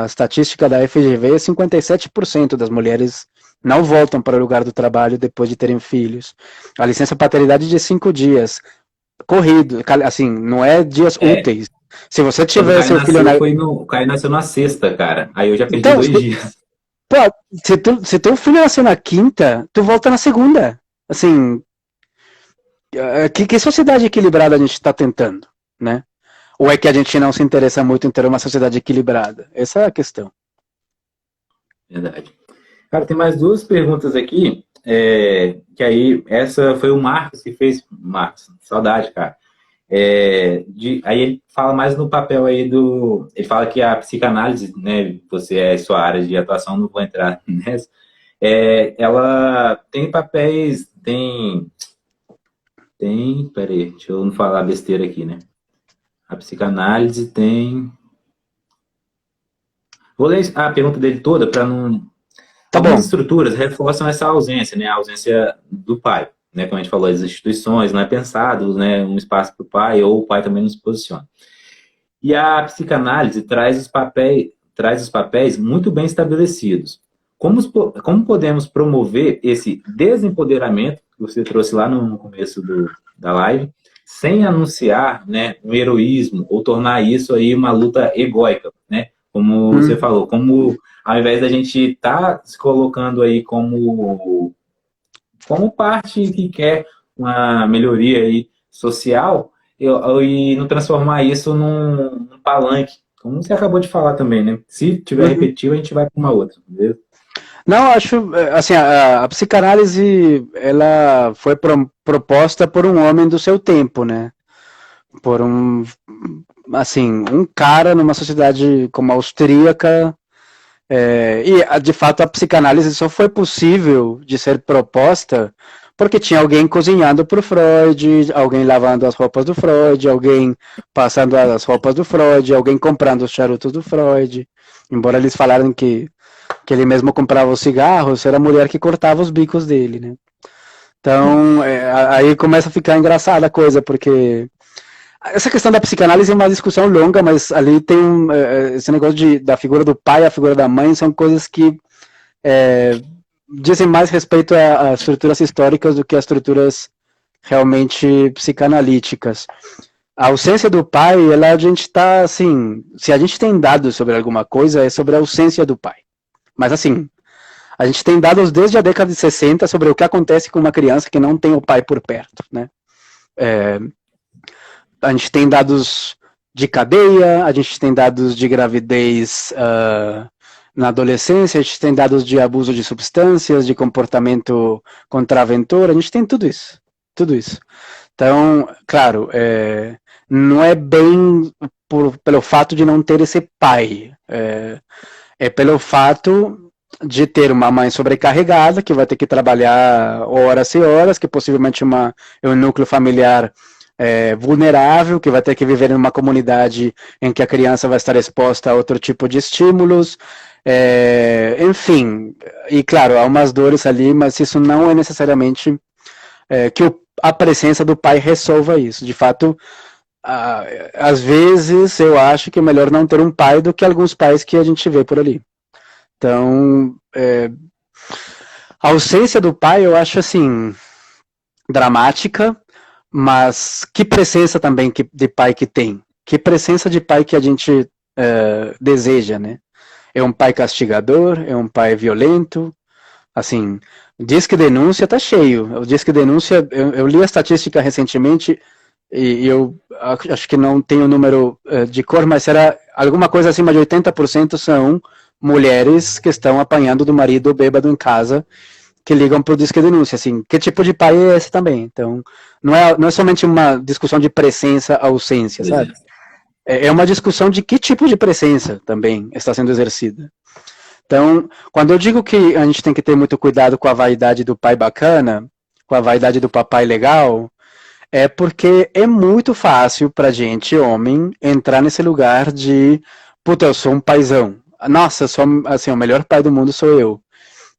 estatística da FGV é 57% das mulheres não voltam para o lugar do trabalho depois de terem filhos. A licença paternidade é de 5 dias, corrido, assim, não é dias É, úteis. Se você quando o tiver Caio seu filho nasceu, na. o Caio nasceu na sexta, cara. Aí eu já perdi Então, 2 dias. pô, se teu filho nasceu na quinta, tu volta na segunda. Assim, que sociedade equilibrada a gente está tentando, né? Ou é que a gente não se interessa muito em ter uma sociedade equilibrada? Essa é a questão. Verdade. Cara, tem mais duas perguntas aqui. Que aí, essa foi o Marcos que fez. Marcos, saudade, cara. Aí ele fala mais no papel aí do. Ele fala que a psicanálise, né? Você é sua área de atuação, não vou entrar nessa. Ela tem papéis. Peraí, deixa eu não falar besteira aqui, né? A psicanálise tem. Vou ler a pergunta dele toda para não. Tá Algumas bom. estruturas reforçam essa ausência, né? A ausência do pai. Né? Como a gente falou, as instituições, não é pensado, né? Um espaço para o pai, ou o pai também não se posiciona. E a psicanálise traz os papéis muito bem estabelecidos. Como podemos promover esse desempoderamento que você trouxe lá no começo da live, sem anunciar, né, um heroísmo ou tornar isso aí uma luta egóica, né? Como você Hum. falou, como ao invés da gente estar se colocando aí como parte que quer uma melhoria aí social e não transformar isso num palanque, como você acabou de falar também, né? Se tiver Uhum. repetitivo, a gente vai para uma outra, beleza? Não, acho, assim, a psicanálise, ela foi proposta por um homem do seu tempo, né? Por assim, um cara numa sociedade como a austríaca, de fato a psicanálise só foi possível de ser proposta porque tinha alguém cozinhando para o Freud, alguém lavando as roupas do Freud, alguém passando as roupas do Freud, alguém comprando os charutos do Freud. Embora eles falaram que ele mesmo comprava os cigarros, era a mulher que cortava os bicos dele, né? Então, aí começa a ficar engraçada a coisa, porque essa questão da psicanálise é uma discussão longa, mas ali tem esse negócio da figura do pai e a figura da mãe, são coisas que dizem mais respeito a estruturas históricas do que a estruturas realmente psicanalíticas. A ausência do pai, a gente está assim, se a gente tem dados sobre alguma coisa, é sobre a ausência do pai. Mas assim, A gente tem dados desde a década de 60 sobre o que acontece com uma criança que não tem o pai por perto, né? A gente tem dados de cadeia, a gente tem dados de gravidez na adolescência, a gente tem dados de abuso de substâncias, de comportamento contraventor, a gente tem tudo isso, tudo isso. Então, claro, não é bem pelo fato de não ter esse pai, é pelo fato de ter uma mãe sobrecarregada, que vai ter que trabalhar horas e horas, que possivelmente é um núcleo familiar vulnerável, que vai ter que viver em uma comunidade em que a criança vai estar exposta a outro tipo de estímulos, enfim, e claro, há umas dores ali, mas isso não é necessariamente que a presença do pai resolva isso. De fato, às vezes eu acho que é melhor não ter um pai do que alguns pais que a gente vê por ali. Então, a ausência do pai eu acho assim dramática, mas que presença também de pai que tem, que presença de pai que a gente deseja, né? É um pai castigador, é um pai violento, assim, o Disque Denúncia tá cheio, o Disque Denúncia, eu li a estatística recentemente e eu acho que não tenho o número de cor, mas era alguma coisa acima de 80% são mulheres que estão apanhando do marido bêbado em casa, que ligam para o Disque Denúncia, assim, que tipo de pai é esse também? Então, não é somente uma discussão de presença, ausência, sabe? É uma discussão de que tipo de presença também está sendo exercida. Então, quando eu digo que a gente tem que ter muito cuidado com a vaidade do pai bacana, com a vaidade do papai legal, é porque é muito fácil pra gente, homem, entrar nesse lugar de, puta, eu sou um paizão. Nossa, eu sou, assim, o melhor pai do mundo sou eu.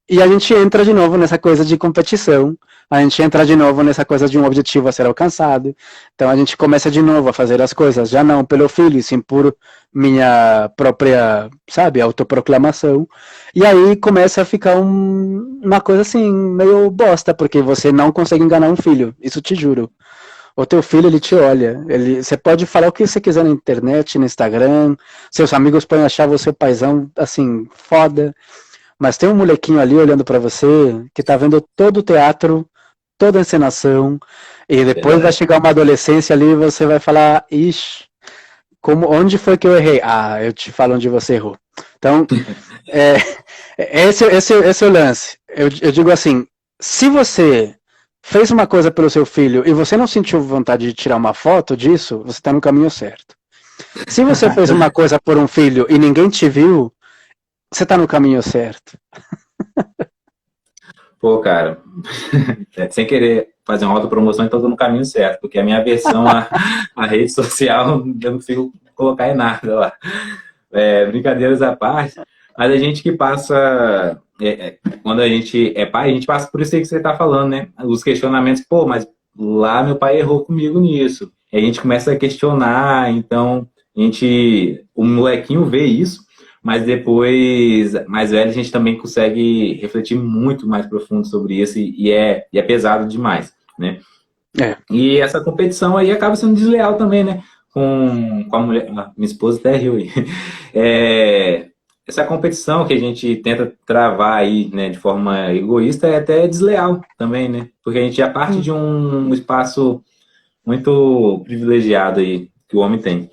E a gente entra de novo nessa coisa de competição, a gente entra de novo nessa coisa de um objetivo a ser alcançado. Então a gente começa de novo a fazer as coisas, já não pelo filho, e sim por minha própria, sabe, autoproclamação. E aí começa a ficar uma coisa assim, meio bosta, porque você não consegue enganar um filho, isso te juro. O teu filho, ele te olha, você pode falar o que você quiser na internet, no Instagram, seus amigos podem achar você paizão, assim, foda, mas tem um molequinho ali olhando pra você, que tá vendo todo o teatro, toda a encenação, e depois vai chegar uma adolescência ali e você vai falar, ixi, onde foi que eu errei? Ah, eu te falo onde você errou. Então, esse é o lance. Eu digo assim, se você fez uma coisa pelo seu filho e você não sentiu vontade de tirar uma foto disso, você está no caminho certo. Se você fez uma coisa por um filho e ninguém te viu, você está no caminho certo. Pô, cara, sem querer fazer uma autopromoção, então eu tô no caminho certo, porque a minha aversão à rede social, eu não consigo colocar em nada lá. Brincadeiras à parte, mas a gente que passa, quando a gente é pai, a gente passa por isso aí que você tá falando, né? Os questionamentos, pô, mas lá meu pai errou comigo nisso. E a gente começa a questionar, então, o molequinho vê isso, mas depois, mais velho, a gente também consegue refletir muito mais profundo sobre isso e é pesado demais, né? E essa competição aí acaba sendo desleal também, né? Com a mulher, minha esposa até riu aí. Essa competição que a gente tenta travar aí, né, de forma egoísta é até desleal também, né? Porque a gente já parte de um espaço muito privilegiado aí que o homem tem.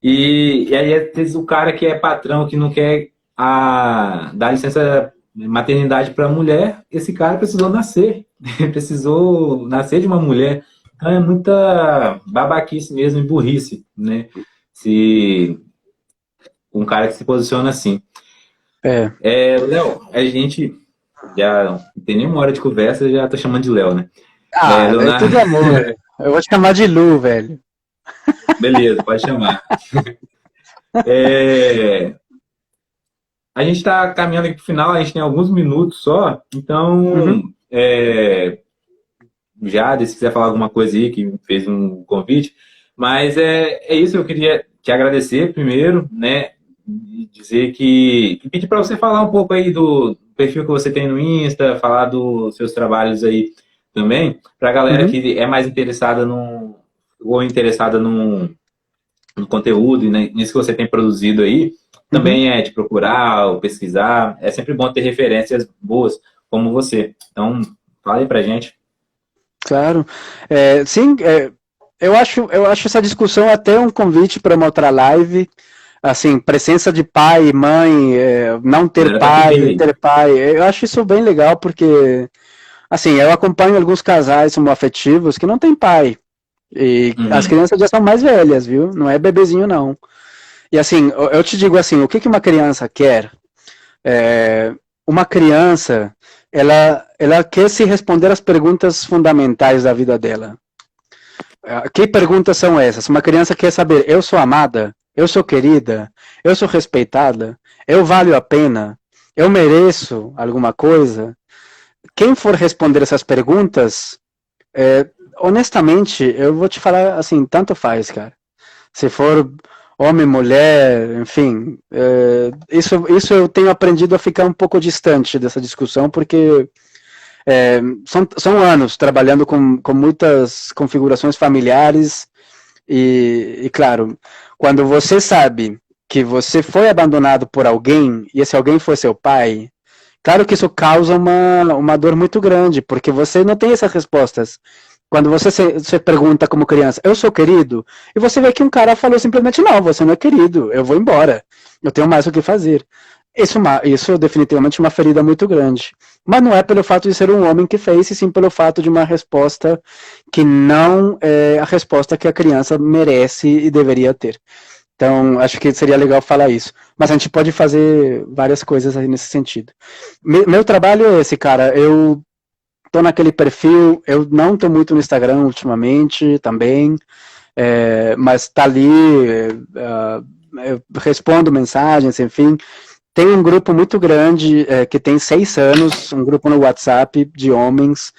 E aí é o cara que é patrão, que não quer dar licença maternidade para a mulher, esse cara precisou nascer. Precisou nascer de uma mulher. Então é muita babaquice mesmo e burrice, né? Se um cara que se posiciona assim. Léo, a gente já não tem nenhuma hora de conversa, já tô chamando de Léo, né? É tudo amor. Eu vou te chamar de Lu, velho. Beleza, pode chamar. A gente está caminhando aqui para o final, a gente tem alguns minutos só, então, se quiser falar alguma coisa aí, que fez um convite, mas é isso, eu queria te agradecer primeiro, né, e dizer e pedir para você falar um pouco aí do perfil que você tem no Insta, falar dos seus trabalhos aí também, para a galera que é mais interessada no conteúdo e nisso que você tem produzido aí, Uhum. também é de procurar ou pesquisar. É sempre bom ter referências boas como você. Então, fala aí pra gente. Claro. Sim, eu acho essa discussão até um convite para uma outra live. Assim, presença de pai e mãe, não A ter galera tá pedindo pai, aí. ter pai. Eu acho isso bem legal porque, assim, eu acompanho alguns casais homoafetivos que não têm pai. E as Uhum. crianças já são mais velhas, viu? Não é bebezinho, não. E assim, eu te digo assim, o que que uma criança quer? É, uma criança, ela quer se responder as perguntas fundamentais da vida dela. Que perguntas são essas? Uma criança quer saber: eu sou amada? Eu sou querida? Eu sou respeitada? Eu valho a pena? Eu mereço alguma coisa? Quem for responder essas perguntas, honestamente, eu vou te falar assim: tanto faz, cara. Se for homem, mulher, enfim, isso eu tenho aprendido a ficar um pouco distante dessa discussão, porque são anos trabalhando com muitas configurações familiares claro, quando você sabe que você foi abandonado por alguém e esse alguém foi seu pai, claro que isso causa uma dor muito grande, porque você não tem essas respostas. Quando você pergunta como criança, eu sou querido? E você vê que um cara falou simplesmente, não, você não é querido, eu vou embora, eu tenho mais o que fazer. Isso é definitivamente uma ferida muito grande. Mas não é pelo fato de ser um homem que fez, e sim pelo fato de uma resposta que não é a resposta que a criança merece e deveria ter. Então, acho que seria legal falar isso. Mas a gente pode fazer várias coisas aí nesse sentido. Meu trabalho é esse, cara. Eu tô naquele perfil, eu não tô muito no Instagram ultimamente também, mas tá ali, eu respondo mensagens, enfim. Tem um grupo muito grande que tem 6 anos, um grupo no WhatsApp de homens.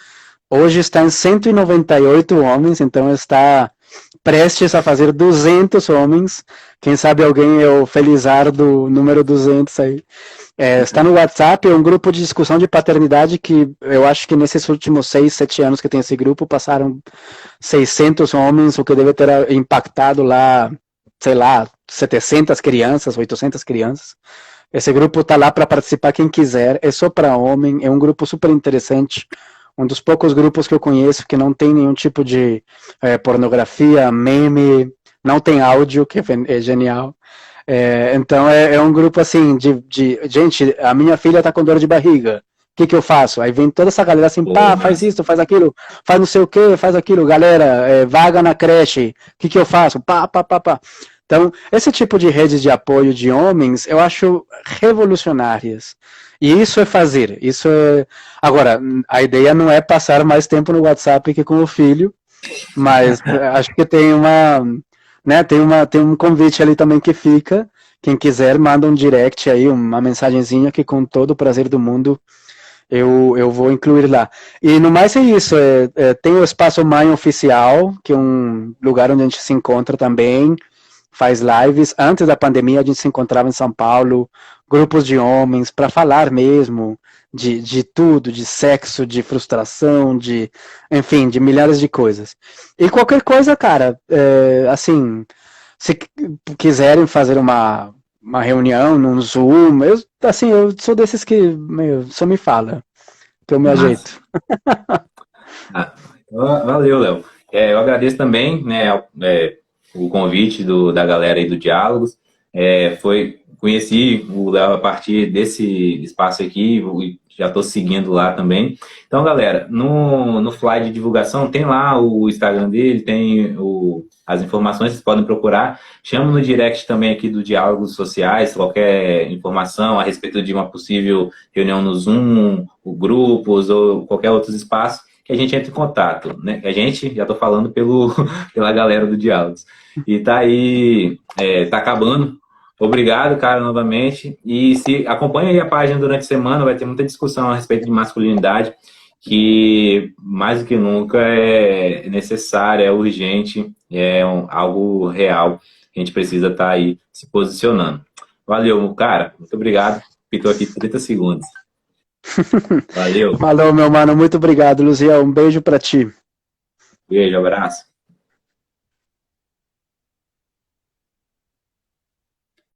Hoje está em 198 homens, então está prestes a fazer 200 homens. Quem sabe alguém é o Felizardo número 200 aí. Está no WhatsApp, é um grupo de discussão de paternidade que eu acho que nesses últimos 6, 7 anos que tem esse grupo, passaram 600 homens, o que deve ter impactado lá, sei lá, 700 crianças, 800 crianças. Esse grupo está lá para participar quem quiser, é só para homem, é um grupo super interessante, um dos poucos grupos que eu conheço que não tem nenhum tipo de pornografia, meme, não tem áudio, que é genial. Então é um grupo assim de gente, a minha filha está com dor de barriga, o que eu faço? Aí vem toda essa galera assim, Pô, pá, faz mas isso, faz aquilo, faz não sei o que, faz aquilo, galera, vaga na creche, o que eu faço? Pá, pá, pá, pá. Então, esse tipo de redes de apoio de homens, eu acho revolucionárias. E isso é fazer, isso é... Agora, a ideia não é passar mais tempo no WhatsApp que com o filho, mas acho que tem né, tem um convite ali também que fica. Quem quiser, manda um direct aí, uma mensagenzinha que com todo o prazer do mundo eu vou incluir lá. E no mais é isso, tem o Espaço Mãe Oficial, que é um lugar onde a gente se encontra também, faz lives. Antes da pandemia a gente se encontrava em São Paulo, grupos de homens, para falar mesmo de tudo, de sexo, de frustração, enfim, de milhares de coisas. E qualquer coisa, cara, assim, se quiserem fazer uma reunião num Zoom, eu sou desses que, só me fala, que eu me massa. ajeito. Ah, valeu, Léo. Eu agradeço também, né, o convite da galera aí do Diálogos. Conheci o Léo a partir desse espaço aqui e já estou seguindo lá também. Então, galera, no Fly de divulgação tem lá o Instagram dele, tem as informações, vocês podem procurar. Chama no direct também aqui do Diálogos Sociais, qualquer informação a respeito de uma possível reunião no Zoom, o grupos ou qualquer outro espaço que a gente entre em contato, né? A gente, já estou falando pela galera do Diálogos. E tá aí, tá acabando. Obrigado, cara, novamente. E se acompanha aí a página durante a semana, vai ter muita discussão a respeito de masculinidade, que mais do que nunca é necessária, é urgente, algo real. A gente precisa estar aí se posicionando. Valeu, cara. Muito obrigado. Pitou aqui 30 segundos. Valeu. Falou, meu mano, muito obrigado, Luziel, um beijo pra ti. Beijo, abraço.